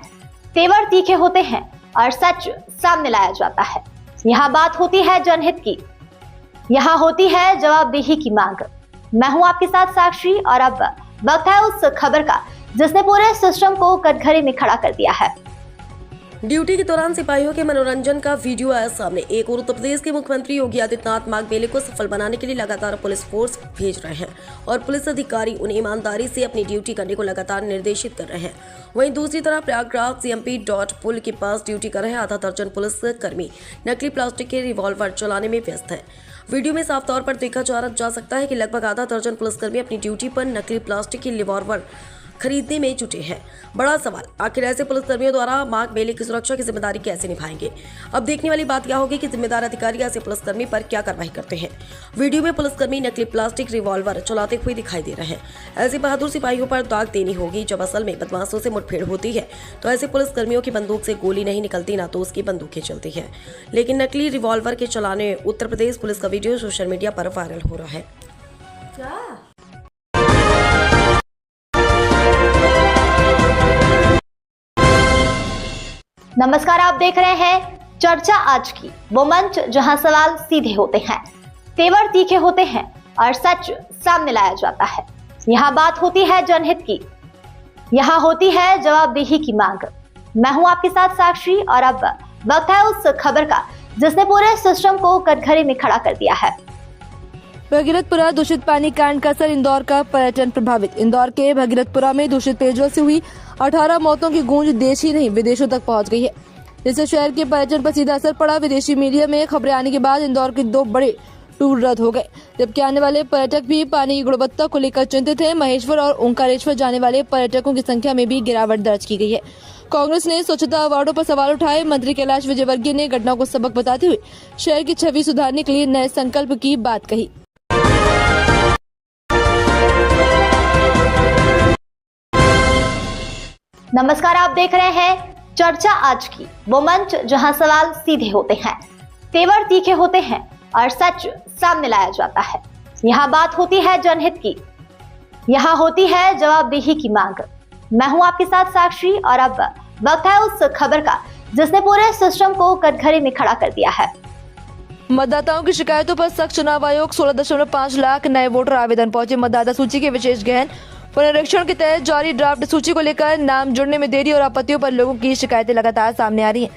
तेवर तीखे होते हैं और सच सामने लाया जाता है। यहाँ बात होती है जनहित की, यहाँ होती है जवाबदेही की मांग। मैं हूं आपके साथ साक्षी और अब वक्त है उस खबर का जिसने पूरे सिस्टम को कटघरे में खड़ा कर दिया है। ड्यूटी के दौरान सिपाहियों के मनोरंजन का वीडियो आया सामने। एक और उत्तर प्रदेश के मुख्यमंत्री योगी आदित्यनाथ माघ मेले को सफल बनाने के लिए लगातार पुलिस फोर्स भेज रहे हैं और पुलिस अधिकारी उन्हें ईमानदारी से अपनी ड्यूटी करने को लगातार निर्देशित कर रहे हैं। वहीं दूसरी तरफ प्रयागराज सीएमपी डॉट पुल के पास ड्यूटी कर रहे आधा दर्जन पुलिस कर्मी नकली प्लास्टिक के रिवॉल्वर चलाने में व्यस्त है। वीडियो में साफ तौर पर देखा जा सकता है कि लगभग आधा दर्जन पुलिसकर्मी अपनी ड्यूटी पर नकली प्लास्टिक के रिवॉल्वर खरीदने में जुटे हैं। बड़ा सवाल, आखिर ऐसे पुलिसकर्मियों द्वारा माघ मेले की सुरक्षा की जिम्मेदारी कैसे निभाएंगे? अब देखने वाली बात क्या होगी कि जिम्मेदार अधिकारी ऐसे पुलिसकर्मी पर क्या कार्रवाई करते हैं। वीडियो में पुलिसकर्मी नकली प्लास्टिक रिवॉल्वर चलाते हुए दिखाई दे रहे हैं। ऐसे बहादुर सिपाहियों पर दाग देनी होगी। जब असल में बदमाशों से मुठभेड़ होती है तो ऐसे पुलिसकर्मियों की बंदूक से गोली नहीं निकलती, ना तो उसकी बंदूकें चलती है। लेकिन नकली रिवॉल्वर के चलाने उत्तर प्रदेश पुलिस का वीडियो सोशल मीडिया पर वायरल हो रहा है। नमस्कार, आप देख रहे हैं चर्चा आज की, वो मंच जहां सवाल सीधे होते हैं, तेवर तीखे होते हैं और सच सामने लाया जाता है। यहाँ बात होती है जनहित की, यहाँ होती है जवाबदेही की मांग। मैं हूं आपके साथ साक्षी और अब वक्त है उस खबर का जिसने पूरे सिस्टम को कटघरे में खड़ा कर दिया है। भगीरथपुरा दूषित पानी कांड का असर इंदौर का पर्यटन प्रभावित। इंदौर के भगीरथपुरा में दूषित पेयजल से हुई 18 मौतों की गूंज देश ही नहीं विदेशों तक पहुंच गई है, जिससे शहर के पर्यटन पर सीधा असर पड़ा। विदेशी मीडिया में खबरें आने के बाद इंदौर के 2 बड़े टूर रद्द हो गए, जबकि आने वाले पर्यटक भी पानी की गुणवत्ता को लेकर चिंतित हैं। महेश्वर और ओंकारेश्वर जाने वाले पर्यटकों की संख्या में भी गिरावट दर्ज की गई है। कांग्रेस ने स्वच्छता अवार्डों पर सवाल उठाए। मंत्री कैलाश विजयवर्गीय ने घटना को सबक बताते हुए शहर की छवि सुधारने के लिए नए संकल्प की बात कही। नमस्कार, आप देख रहे हैं चर्चा आज की, वो मंच जहां सवाल सीधे होते हैं, तेवर तीखे होते हैं और सच सामने लाया जाता है। यहाँ बात होती है जनहित की, यहाँ होती है जवाबदेही की मांग। मैं हूं आपके साथ साक्षी और अब वक्त है उस खबर का जिसने पूरे सिस्टम को कटघरे में खड़ा कर दिया है। मतदाताओं की शिकायतों पर सख्त चुनाव आयोग 16.5 लाख नए वोटर आवेदन पहुंचे। मतदाता सूची के विशेष गहन पुनरीक्षण के तहत जारी ड्राफ्ट सूची को लेकर नाम जुड़ने में देरी और आपत्तियों पर लोगों की शिकायतें लगातार सामने आ रही हैं।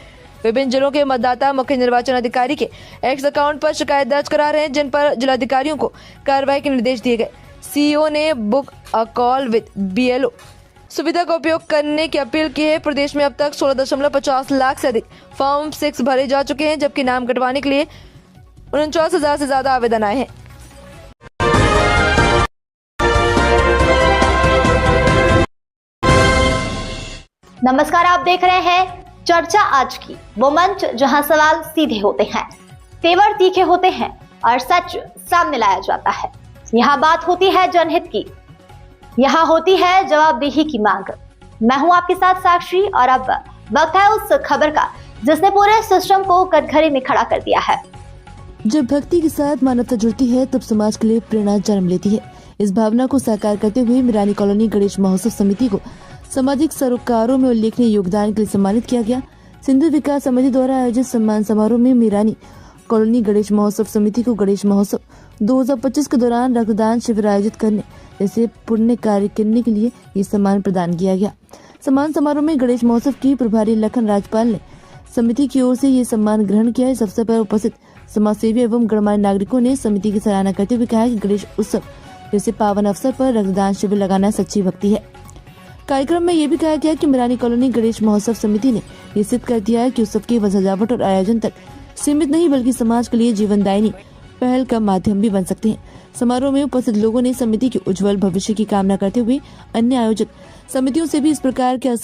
विभिन्न जिलों के मतदाता मुख्य निर्वाचन अधिकारी के एक्स अकाउंट पर शिकायत दर्ज करा रहे हैं, जिन पर जिलाधिकारियों को कार्रवाई के निर्देश दिए गए। सीईओ ने book a call with BLO सुविधा का उपयोग करने की अपील की है। प्रदेश में अब तक 16.50 लाख से अधिक फॉर्म 6 भरे जा चुके हैं, जबकि नाम कटवाने के लिए 49,000 से ज्यादा आवेदन आए हैं। नमस्कार, आप देख रहे हैं चर्चा आज की, वो मंच जहां सवाल सीधे होते हैं, तेवर तीखे होते हैं और सच सामने लाया जाता है। यहाँ बात होती है जनहित की, यहाँ होती है जवाबदेही की मांग। मैं हूं आपके साथ साक्षी और अब वक्त है उस खबर का जिसने पूरे सिस्टम को कटघरे में खड़ा कर दिया है। जब भक्ति के साथ मानवता जुड़ती है तब समाज के लिए प्रेरणा जन्म लेती है। इस भावना को साकार करते हुए मिरानी कॉलोनी गणेश महोत्सव समिति को सामाजिक सरोकारों में उल्लेखनीय योगदान के लिए सम्मानित किया गया। सिंधु विकास समिति द्वारा आयोजित सम्मान समारोह में मिरानी कॉलोनी गणेश महोत्सव समिति को गणेश महोत्सव 2025 के दौरान रक्तदान शिविर आयोजित करने जैसे पुण्य कार्य करने के लिए ये सम्मान प्रदान किया गया। सम्मान समारोह में गणेश महोत्सव की प्रभारी लखन राजपाल ने समिति की ओर से ये सम्मान ग्रहण किया। इस अवसर पर उपस्थित समाजसेवी एवं गणमान्य नागरिकों ने समिति की सराहना करते हुए कहा कि गणेश उत्सव जैसे पावन अवसर पर रक्तदान शिविर लगाना सच्ची भक्ति है। कार्यक्रम में ये भी कहा गया कि मिरानी कॉलोनी गणेश महोत्सव समिति ने ये सिद्ध कर दिया है कि उत्सव केवल सजावट और आयोजन तक सीमित नहीं बल्कि समाज के लिए जीवनदायिनी पहल का माध्यम भी बन सकते हैं। समारोह में उपस्थित लोगों ने समिति के उज्जवल भविष्य की कामना करते हुए अन्य आयोजक समितियों से भी इस प्रकार के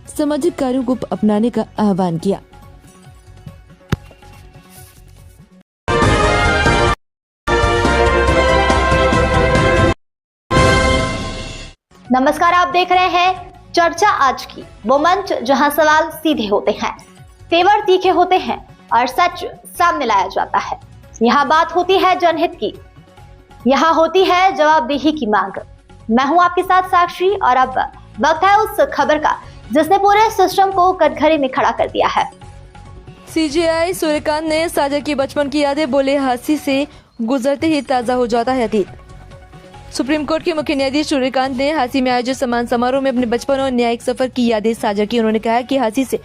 सामाजिक कार्यों को अपनाने का आह्वान किया। नमस्कार, आप देख रहे हैं चर्चा आज की, वो मंच जहां सवाल सीधे होते हैं, तेवर तीखे होते हैं और सच सामने लाया जाता है। यहाँ बात होती है जनहित की, यहाँ होती है जवाबदेही की मांग। मैं हूं आपके साथ साक्षी और अब वक्त है उस खबर का जिसने पूरे सिस्टम को कटघरे में खड़ा कर दिया है। सीजेआई सूर्यकांत ने साझा की बचपन की यादें, बोले हंसी से गुजरते ही ताजा हो जाता है अतीत। सुप्रीम कोर्ट के मुख्य न्यायाधीश सूर्यकांत ने हांसी में आयोजित सम्मान समारोह में अपने बचपन और न्यायिक सफर की यादें साझा की। उन्होंने कहा कि हांसी से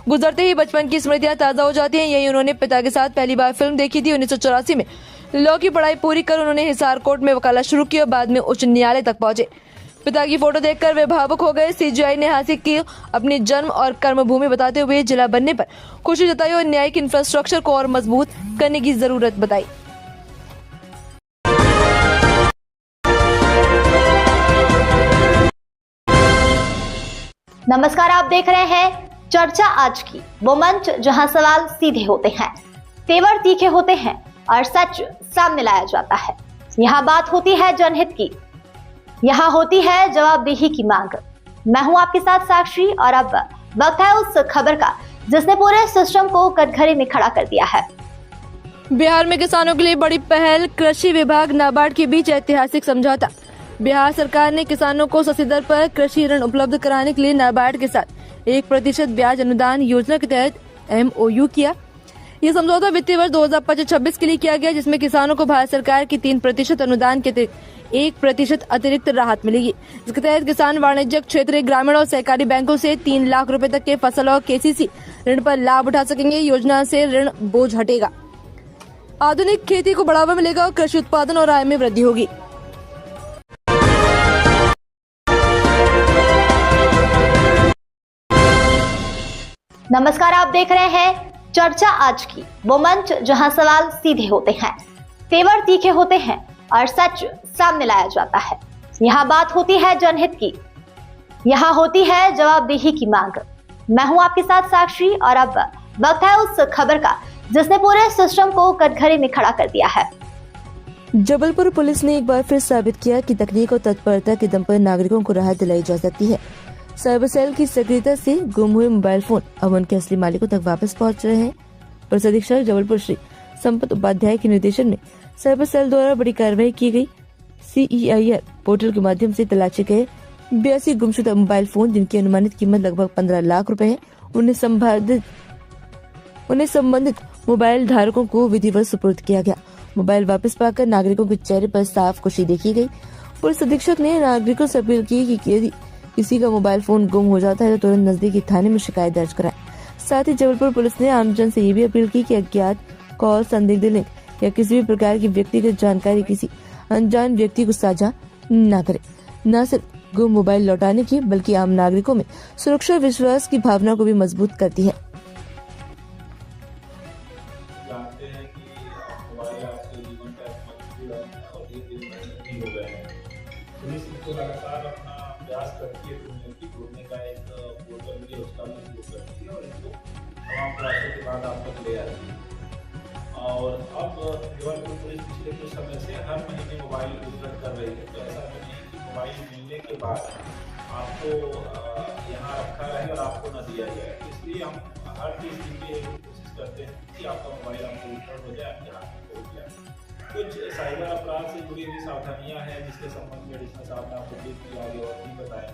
गुजरते ही बचपन की स्मृतियां ताजा हो जाती हैं। यही उन्होंने पिता के साथ पहली बार फिल्म देखी थी। 1984 में लॉ की पढ़ाई पूरी कर उन्होंने हिसार कोर्ट में वकालत शुरू की और बाद में उच्च न्यायालय तक पहुंचे। पिता की फोटो देखकर वे भावुक हो गए। सीजेआई ने हांसी की अपनी जन्म और कर्मभूमि बताते हुए जिला बनने पर खुशी जताई और न्यायिक इंफ्रास्ट्रक्चर को और मजबूत करने की जरूरत बताई। नमस्कार, आप देख रहे हैं चर्चा आज की, वो मंच जहां सवाल सीधे होते हैं, तेवर तीखे होते हैं और सच सामने लाया जाता है। यहाँ बात होती है जनहित की, यहाँ होती है जवाबदेही की मांग। मैं हूं आपके साथ साक्षी और अब वक्त है उस खबर का जिसने पूरे सिस्टम को कटघरे में खड़ा कर दिया है। बिहार में किसानों के लिए बड़ी पहल, कृषि विभाग नाबार्ड के बीच ऐतिहासिक समझौता। बिहार सरकार ने किसानों को सस्ती दर पर कृषि ऋण उपलब्ध कराने के लिए नाबार्ड के साथ 1% ब्याज अनुदान योजना के तहत MOU किया। ये समझौता वित्तीय वर्ष 2025-26 के लिए किया गया, जिसमें किसानों को भारत सरकार की 3% अनुदान के अतिरिक्त 1% अतिरिक्त राहत मिलेगी। इसके तहत किसान वाणिज्यिक क्षेत्र, ग्रामीण और सहकारी बैंकों से 3 लाख रुपए तक के फसल और KCC ऋण पर लाभ उठा सकेंगे। योजना से ऋण बोझ हटेगा, आधुनिक खेती को बढ़ावा मिलेगा और कृषि उत्पादन और आय में वृद्धि होगी। नमस्कार, आप देख रहे हैं चर्चा आज की, वो मंच जहां सवाल सीधे होते हैं, तेवर तीखे होते हैं और सच सामने लाया जाता है। यहाँ बात होती है जनहित की, यहाँ होती है जवाबदेही की मांग। मैं हूं आपके साथ साक्षी और अब वक्त है उस खबर का जिसने पूरे सिस्टम को कटघरे में खड़ा कर दिया है। जबलपुर पुलिस ने एक बार फिर साबित किया कि तकनीक और तत्परता के दम पर नागरिकों को राहत दिलाई जा सकती है। साइबर सेल की सक्रियता से गुम हुए मोबाइल फोन अब उनके असली मालिकों तक वापस पहुंच रहे हैं। पुलिस अधीक्षक जबलपुर श्री संपत उपाध्याय के निर्देशन में साइबर सेल द्वारा बड़ी कार्रवाई की गई। CEIR पोर्टल के माध्यम से तलाशे गए 82 गुमशुदा मोबाइल फोन, जिनकी अनुमानित कीमत लगभग 15 लाख रुपए है। उन्हें संबंधित मोबाइल धारकों को विधिवत सुपुर्द किया गया। मोबाइल वापस पाकर नागरिकों के चेहरे पर साफ खुशी देखी गई। पुलिस अधीक्षक ने नागरिकों से अपील की कि यदि किसी का मोबाइल फोन गुम हो जाता है तो तुरंत नजदीकी थाने में शिकायत दर्ज कराएं। साथ ही जबलपुर पुलिस ने आमजन से ये भी अपील की कि अज्ञात कॉल, संदिग्ध लिंक या किसी भी प्रकार की व्यक्तिगत जानकारी किसी अनजान व्यक्ति को साझा न करें। न सिर्फ गुम मोबाइल लौटाने की बल्कि आम नागरिकों में सुरक्षा विश्वास की भावना को भी मजबूत करती है। करती है की ढूंढने का एक पोर्टल भी है, उसका भी उपयोग करती है और इनको तमाम प्रयासों के बाद आप तक ले आती है। और अब जबलपुर पुलिस पिछले कुछ समय से हर महीने मोबाइल वितरण कर रही है। तो ऐसा नहीं कि मोबाइल मिलने के बाद आपको यहाँ रखा रहे और आपको न दिया जाए। इसलिए हम हर चीज़ के लिए कोशिश करते हैं कि आपका मोबाइल आपको वितरण हो जाए, आपके हाथ में पहुँच जाए। कुछ साइबर अपराध से जुड़ी हुई सावधानियां हैं जिसके संबंध में एडिशनल साहब ने आपको ब्रीफ किया आगे और भी बताया।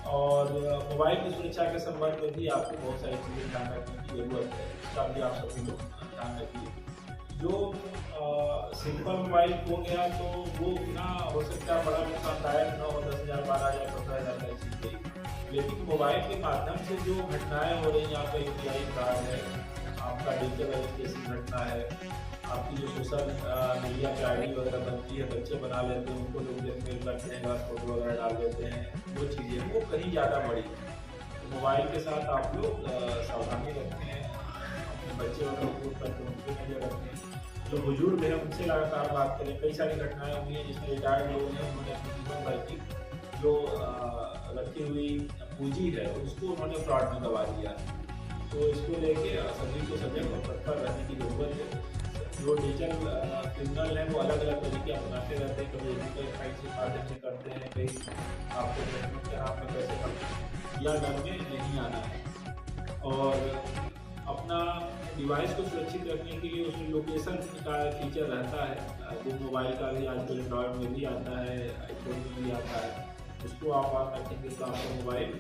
और मोबाइल की सुरक्षा के संबंध में भी आपको बहुत सारी चीज़ें ध्यान रखने की जरूरत है, इसका भी आप सभी लोग ध्यान रखिए। जो सिंपल मोबाइल खो गया तो वो ना हो सकता है बड़ा नुकसानदायक न हो, 10,000, 12,000, 15,000 का चीज़ गई। लेकिन मोबाइल के माध्यम से जो घटनाएँ हो रही हैं, आपका UPI कार्ड है, आपका डिजिटल वेरिफिकेशन घटना है, आपकी जो सोशल मीडिया पे ID वगैरह बनती है, बच्चे बना लेते हैं, उनको लोग ब्लैकमेल करते हैं, फोटो वगैरह डाल देते हैं, वो चीज़ें वो कहीं ज़्यादा बड़ी है। तो मोबाइल के साथ आप लोग सावधानी रखें, अपने बच्चे वगैरह उपयोग करते हैं उनकी नजर रखें। जो बुजुर्ग हैं उनसे लगातार बात करें। कई सारी घटनाएँ हुई हैं जिसमें रिटायर्ड लोग हैं, उन्होंने अपनी जीवन भर की जो रखी हुई पूंजी है उसको उन्होंने फ्रॉड में दबा दिया। तो इसको लेके सभी को सजग और तत्पर रहने की जरूरत है। जो डिजिटल क्रिमिनल हैं वो अलग अलग तरीके अपनाते रहते हैं, कभी डिजिटल फाइट के माध्यम से करते हैं, कई आपको पेमेंट के नाम में पैसे या डर में नहीं आना है। और अपना डिवाइस को सुरक्षित रखने के लिए उसमें लोकेशन का फीचर रहता है, वो मोबाइल का भी आजकल एंड्रॉयड में भी आता है, आईफोन में भी आता है। उसको आप ऑन रखेंगे तो आपका मोबाइल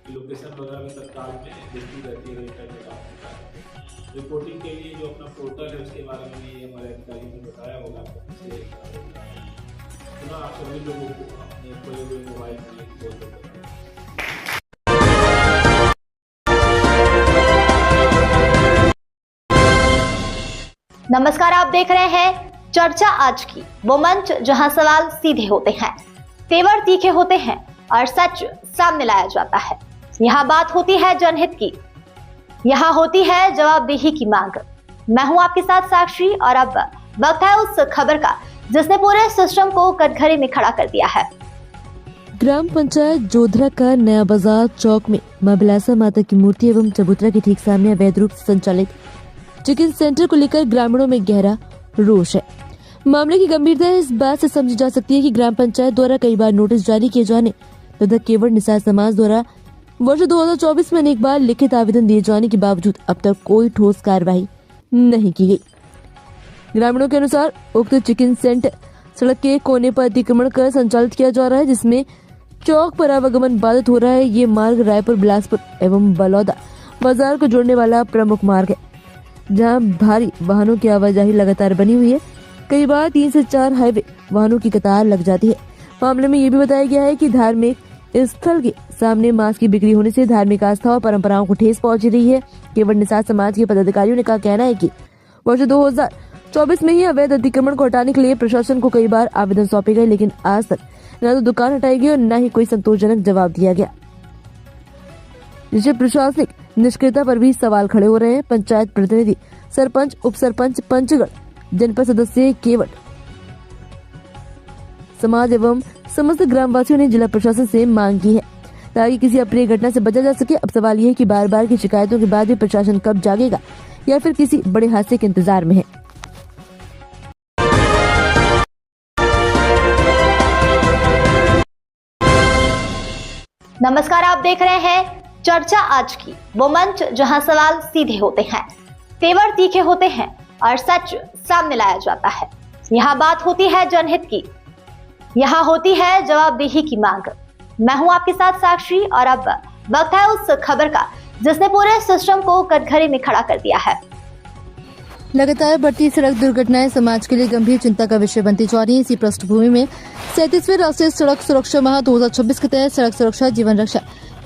की लोकेशन वगैरह भी तत्काल में दिखती रहती है, इंटरनेट ऑन होता है। रिपोर्टिंग के लिए जो अपना पोर्टल है उसके बारे में भी हमारे अधिकारी ने बताया होगा आपको, आप सभी लोगों को अपने खोए हुए मोबाइल के लिए पोर्टल बताएं। नमस्कार, आप देख रहे हैं चर्चा आज की, वो मंच जहां सवाल सीधे होते हैं, तेवर तीखे होते हैं और सच सामने लाया जाता है। यहाँ बात होती है जनहित की, यहाँ होती है जवाबदेही की मांग। मैं हूं आपके साथ साक्षी और अब वक्त है उस खबर का जिसने पूरे सिस्टम को कटघरे में खड़ा कर दिया है। ग्राम पंचायत जोधरा का नया बाजार चौक में मां बिलासा माता की मूर्ति एवं चबूतरा के ठीक सामने अवैध रूप से संचालित चिकन सेंटर को लेकर ग्रामीणों में गहरा रोष है। मामले की गंभीरता इस बात से समझी जा सकती है कि ग्राम पंचायत द्वारा कई बार नोटिस जारी किए जाने तथा केवल निसार समाज द्वारा वर्ष 2024 में अनेक बार लिखित आवेदन दिए जाने के बावजूद अब तक कोई ठोस कार्रवाई नहीं की गई। ग्रामीणों के अनुसार उक्त चिकन सेंटर सड़क के कोने पर अतिक्रमण कर संचालित किया जा रहा है, जिसमें चौक पर आवागमन बाधित हो रहा है। ये मार्ग रायपुर, बिलासपुर एवं बलौदा बाजार को जोड़ने वाला प्रमुख मार्ग है, जहां भारी वाहनों की आवाजाही लगातार बनी हुई है। कई बार 3 से 4 हाईवे वाहनों की कतार लग जाती है। मामले में ये भी बताया गया है कि धार्मिक स्थल के सामने मांस की बिक्री होने से धार्मिक आस्था और परंपराओं को ठेस पहुंच रही है। केवल निसार समाज के पदाधिकारियों ने का कहना है कि वर्ष 2024 में ही अवैध अतिक्रमण को हटाने के लिए प्रशासन को कई बार आवेदन सौंपे गए, लेकिन आज तक न तो दुकान हटाई गई और न ही कोई संतोषजनक जवाब दिया गया, जिससे प्रशासनिक निष्क्रियता पर भी सवाल खड़े हो रहे हैं। पंचायत प्रतिनिधि, सरपंच, उप सरपंच, पंचगण, जनपद सदस्य, केवट समाज एवं समस्त ग्रामवासियों ने जिला प्रशासन से मांग की है ताकि किसी अप्रिय घटना से बचा जा सके। अब सवाल यह है कि बार बार की शिकायतों के बाद भी प्रशासन कब जागेगा या फिर किसी बड़े हादसे के इंतजार में है। नमस्कार, आप देख रहे हैं चर्चा आज की, वो मंच जहां सवाल सीधे होते हैं, तेवर तीखे होते हैं और सच सामने लाया जाता है। यहाँ बात होती है जनहित की, यहाँ होती है जवाबदेही की मांग। मैं हूं आपके साथ साक्षी और अब वक्त है उस खबर का जिसने पूरे सिस्टम को कटघरे में खड़ा कर दिया है। लगातार बढ़ती सड़क दुर्घटनाएं समाज के लिए गंभीर चिंता का विषय बनती जा रही है। इसी पृष्ठभूमि में 37वें राष्ट्रीय सड़क सुरक्षा माह 2026 के तहत सड़क सुरक्षा जीवन रक्षा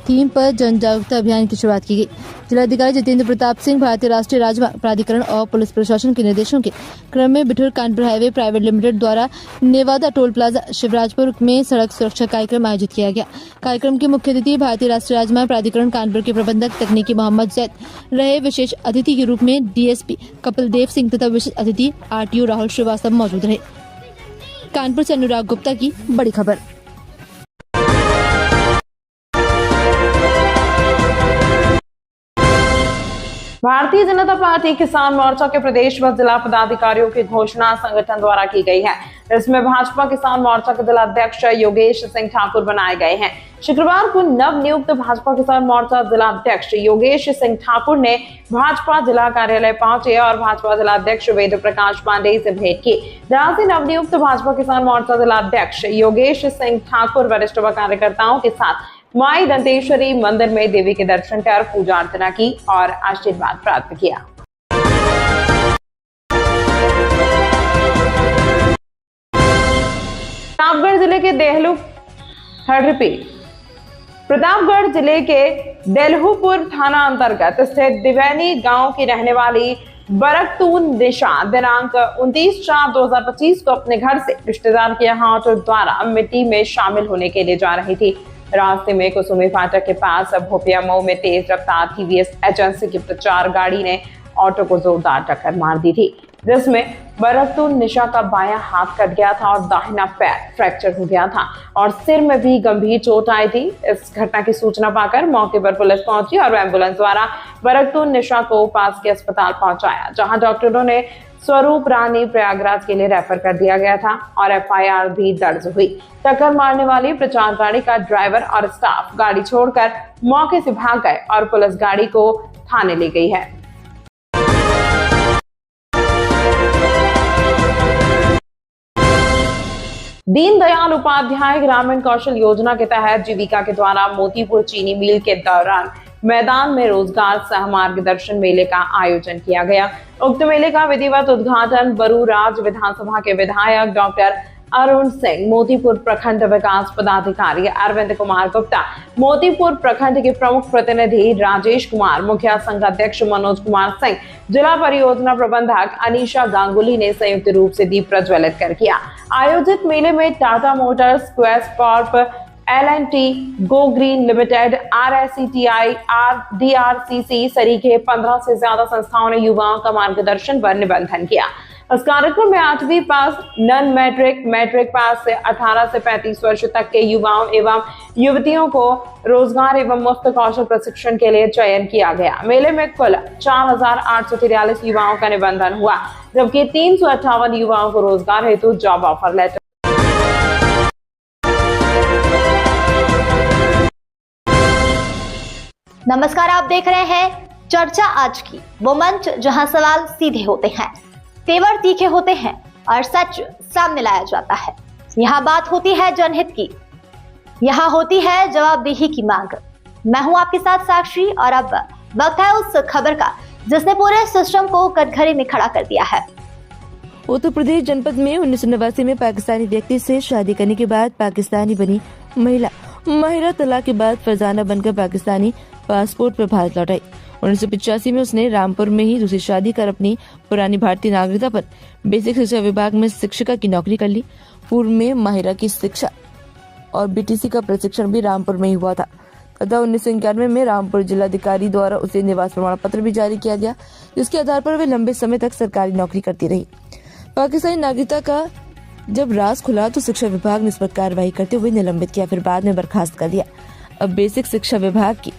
थीम पर जन जागरूकता अभियान की शुरुआत की गई। जिलाधिकारी जितेंद्र प्रताप सिंह भारतीय राष्ट्रीय राजमार्ग प्राधिकरण और पुलिस प्रशासन के निर्देशों के क्रम में Bithoor Kanpur highway private limited द्वारा नेवादा टोल प्लाजा शिवराजपुर में सड़क सुरक्षा कार्यक्रम आयोजित किया गया। कार्यक्रम के मुख्य अतिथि भारतीय राष्ट्रीय राजमार्ग प्राधिकरण कानपुर के प्रबंधक तकनीकी मोहम्मद जैद रहे। विशेष अतिथि के रूप में डीएसपी कपिल देव सिंह तथा विशेष अतिथि आरटीओ राहुल श्रीवास्तव मौजूद रहे। कानपुर से अनुराग गुप्ता की बड़ी खबर। भारतीय जनता पार्टी किसान मोर्चा के प्रदेश व जिला पदाधिकारियों की घोषणा संगठन द्वारा की गई है। इसमें भाजपा किसान मोर्चा के जिला अध्यक्ष योगेश सिंह ठाकुर बनाए गए हैं। शुक्रवार को नव नियुक्त भाजपा किसान मोर्चा जिला अध्यक्ष योगेश सिंह ठाकुर ने भाजपा जिला कार्यालय पहुंचे और भाजपा जिला अध्यक्ष वेद प्रकाश पांडेय से भेंट की। जहां नव नियुक्त भाजपा किसान मोर्चा जिला अध्यक्ष योगेश सिंह ठाकुर वरिष्ठ व कार्यकर्ताओं के साथ माई दंतेश्वरी मंदिर में देवी के दर्शन कर पूजा अर्चना की और आशीर्वाद प्राप्त किया। प्रतापगढ़ जिले के प्रतापगढ़ जिले के देलहुपुर थाना अंतर्गत स्थित दिवैनी गांव की रहने वाली बरकतून निशा दिनांक 29/4/2025 को अपने घर से रिश्तेदार के यहाँ ऑटो द्वारा मिट्टी में शामिल होने के लिए जा रही थी। रास्ते में कुसुमी फाटक के पास भोपिया मऊ में तेज रफ्तार टीवीएस एजेंसी की प्रचार गाड़ी ने ऑटो को जोरदार टक्कर मार दी थी, जिसमें बरकतून निशा का बायां हाथ कट गया था और दाहिना पैर फ्रैक्चर हो गया था और सिर में भी गंभीर चोट आई थी। इस घटना की सूचना पाकर मौके पर पुलिस पहुंची और एम्बुलेंस द्वारा बरकतून निशा को पास के अस्पताल पहुंचाया, जहां डॉक्टरों ने स्वरूप रानी प्रयागराज के लिए रेफर कर दिया गया था और एफआईआर भी दर्ज हुई। टक्कर मारने वाली प्रचार गाड़ी का ड्राइवर और स्टाफ गाड़ी छोड़कर मौके से भाग गए और पुलिस गाड़ी को थाने ले गई है। दीनदयाल उपाध्याय ग्रामीण कौशल योजना के तहत जीविका के द्वारा मोतीपुर चीनी मिल के दौरान मैदान में रोजगार सह मार्गदर्शन मेले का आयोजन किया गया। उक्त मेले का विधिवत उद्घाटन बरूराज विधानसभा के विधायक डॉक्टर अरुण सिंह, मोतीपुर प्रखंड विकास पदाधिकारी अरविंद कुमार गुप्ता, मोतीपुर प्रखंड के प्रमुख प्रतिनिधि राजेश कुमार, मुखिया संघ अध्यक्ष मनोज कुमार सिंह, जिला परियोजना प्रबंधक अनीशा गांगुली ने संयुक्त रूप से दीप प्रज्वलित कर किया। आयोजित मेले में Tata Motors, quest Corp, L&T, go green limited, RSCTI, DRCC सरीखे 15 से ज्यादा संस्थाओं ने युवाओं का मार्गदर्शन व निबंधन किया। इस कार्यक्रम में 8वीं पास, नॉन मैट्रिक, मैट्रिक पास से 18 से 35 वर्ष तक के युवाओं एवं युवतियों को रोजगार एवं मुफ्त कौशल प्रशिक्षण के लिए चयन किया गया। मेले में कुल 4,843 युवाओं का निबंधन हुआ, जबकि 358 युवाओं को रोजगार हेतु जॉब ऑफर लेटर। नमस्कार, आप देख रहे हैं चर्चा आज की, वो मंच जहां सवाल सीधे होते हैं, तेवर तीखे होते हैं और सच सामने लाया जाता है। यहाँ बात होती है जनहित की, यहाँ होती है जवाबदेही की मांग। मैं हूं आपके साथ साक्षी और अब वक्त है उस खबर का जिसने पूरे सिस्टम को कटघरे में खड़ा कर दिया है। उत्तर प्रदेश जनपद में 1989 में पाकिस्तानी व्यक्ति से शादी करने के बाद पाकिस्तानी बनी महिला माहिरा तलाक के बाद फरजाना बनकर पाकिस्तानी पासपोर्ट पर भारत लौट आई। 1985 में उसने रामपुर में ही दूसरी शादी कर अपनी पुरानी भारतीय नागरिकता पर बेसिक शिक्षा विभाग में शिक्षिका की नौकरी कर ली। पूर्व में माहिरा की शिक्षा और BTC का प्रशिक्षण भी रामपुर में ही हुआ था तथा 1991 में रामपुर जिलाधिकारी द्वारा उसे निवास प्रमाण पत्र भी जारी किया गया, जिसके आधार पर वे लंबे समय तक सरकारी नौकरी करती रही। पाकिस्तानी नागरिकता का जब राज खुला तो शिक्षा विभाग ने इस पर कार्रवाई करते हुए निलंबित किया, फिर बाद में बर्खास्त कर दिया। अब बेसिक शिक्षा विभाग की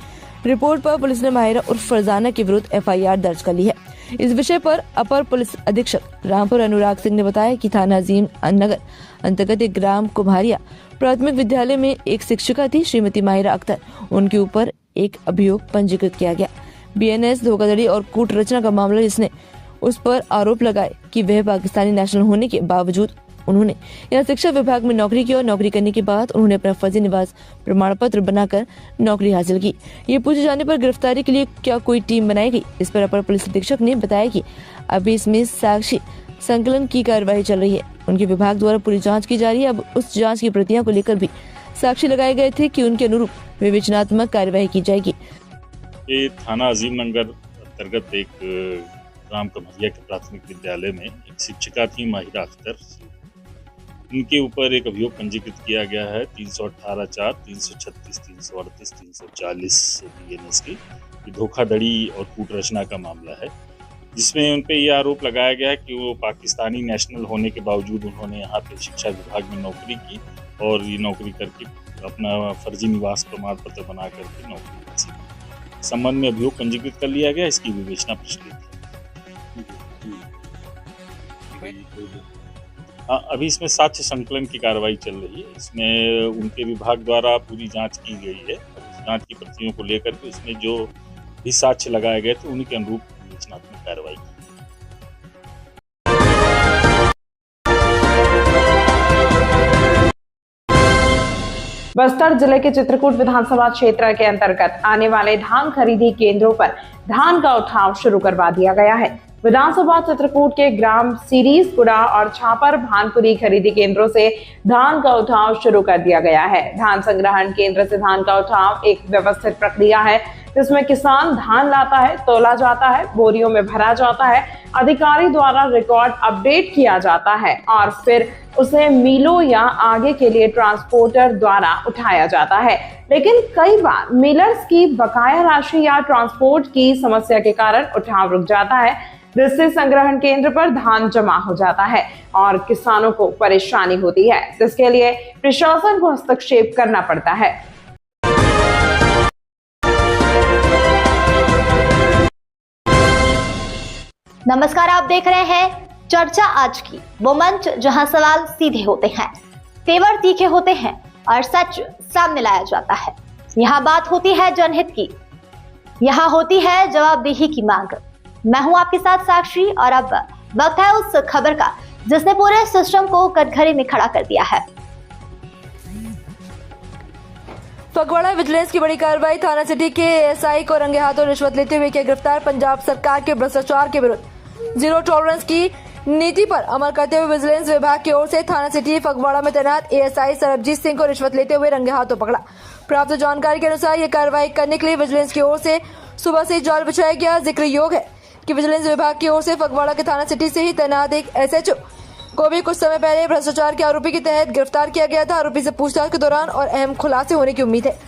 रिपोर्ट पर पुलिस ने माहिरा उर्फ फरजाना के विरुद्ध FIR दर्ज कर ली है। इस विषय पर अपर पुलिस अधीक्षक रामपुर अनुराग सिंह ने बताया कि थाना अजीम नगर अंतर्गत एक ग्राम कुम्हारिया प्राथमिक विद्यालय में एक शिक्षिका थी श्रीमती माहिरा अख्तर। उनके ऊपर एक अभियोग पंजीकृत किया गया। BNS धोखाधड़ी और कूट रचना का मामला, जिसने उस पर आरोप लगाए कि वह पाकिस्तानी नेशनल होने के बावजूद उन्होंने यहाँ शिक्षा विभाग में नौकरी की और नौकरी करने के बाद उन्होंने अपना फर्जी निवास प्रमाण पत्र बनाकर नौकरी हासिल की। ये पूछे जाने पर गिरफ्तारी के लिए क्या कोई टीम बनाई गई, इस पर अपर पुलिस अधीक्षक ने बताया कि अभी इसमें साक्षी संकलन की कार्यवाही चल रही है। उनके विभाग द्वारा पूरी जांच की जा रही है। अब उस जांच की प्रतियां को लेकर भी साक्षी लगाए गए थे कि उनके अनुरूप विवेचनात्मक कार्यवाही की जाएगी। ये थाना अजीम नगर अंतर्गत एक ग्राम कुम्हारिया के प्राथमिक विद्यालय में एक शिक्षिका थी माहिरा अख्तर। उनके ऊपर एक अभियोग पंजीकृत किया गया है 318(4), 336, 338, 340 BNS की धोखाधड़ी और कूट रचना का मामला है, जिसमें उन पे ये आरोप लगाया गया है कि वो पाकिस्तानी नेशनल होने के बावजूद उन्होंने यहाँ पे शिक्षा विभाग में नौकरी की और ये नौकरी करके अपना फर्जी निवास प्रमाण पत्र बना करके नौकरी हासिल की। इस संबंध में अभियोग पंजीकृत कर लिया गया, इसकी विवेचना प्रचलित है। अभी इसमें साक्ष्य संकलन की कार्रवाई चल रही है। इसमें उनके विभाग द्वारा पूरी जांच की गई है। उस जांच की प्रतियों को लेकर के उसमें जो भी साक्ष्य लगाए गए थे उन्हीं के अनुरूप विवेचनात्मक कार्रवाई की। बस्तर जिले के चित्रकूट विधानसभा क्षेत्र के अंतर्गत आने वाले धान खरीदी केंद्रों पर धान का उठाव शुरू करवा दिया गया है। विधानसभा चित्रकूट के ग्राम सीरीजपुरा और छापर भानपुरी खरीदी केंद्रों से धान का उठाव शुरू कर दिया गया है। धान संग्रहण केंद्र से धान का उठाव एक व्यवस्थित प्रक्रिया है, जिसमें किसान धान लाता है, तोला जाता है, बोरियों में भरा जाता है, अधिकारी द्वारा रिकॉर्ड अपडेट किया जाता है और फिर उसे मिलों या आगे के लिए ट्रांसपोर्टर द्वारा उठाया जाता है। लेकिन कई बार मिलर्स की बकाया राशि या ट्रांसपोर्ट की समस्या के कारण उठाव रुक जाता है, जिससे संग्रहण केंद्र पर धान जमा हो जाता है और किसानों को परेशानी होती है, जिसके लिए प्रशासन को हस्तक्षेप करना पड़ता है। नमस्कार, आप देख रहे हैं चर्चा आज की, वो मंच जहां सवाल सीधे होते हैं, तेवर तीखे होते हैं और सच सामने लाया जाता है। यहाँ बात होती है जनहित की, यहाँ होती है जवाबदेही की मांग। मैं हूं आपके साथ साक्षी और अब वक्त है उस खबर का जिसने पूरे सिस्टम को कटघरे में खड़ा कर दिया है। फगवाड़ा विजिलेंस की बड़ी कार्रवाई, थाना सिटी के एएसआई को रंगे हाथों रिश्वत लेते हुए किया गिरफ्तार। पंजाब सरकार के भ्रष्टाचार के विरुद्ध जीरो टॉलरेंस की नीति पर अमल करते हुए विजिलेंस विभाग की ओर से थाना सिटी फगवाड़ा में तैनात एएसआई सरबजीत सिंह को रिश्वत लेते हुए रंगे हाथों पकड़ा। प्राप्त जानकारी के अनुसार ये कार्रवाई करने के लिए विजिलेंस की ओर से सुबह से जाल बिछाया गया। जिक्र योग है कि विजिलेंस विभाग की ओर से फगवाड़ा के थाना सिटी से ही तैनात एक एसएचओ को भी कुछ समय पहले भ्रष्टाचार के आरोपी के तहत गिरफ्तार किया गया था। आरोपी से पूछताछ के दौरान और अहम खुलासे होने की उम्मीद है।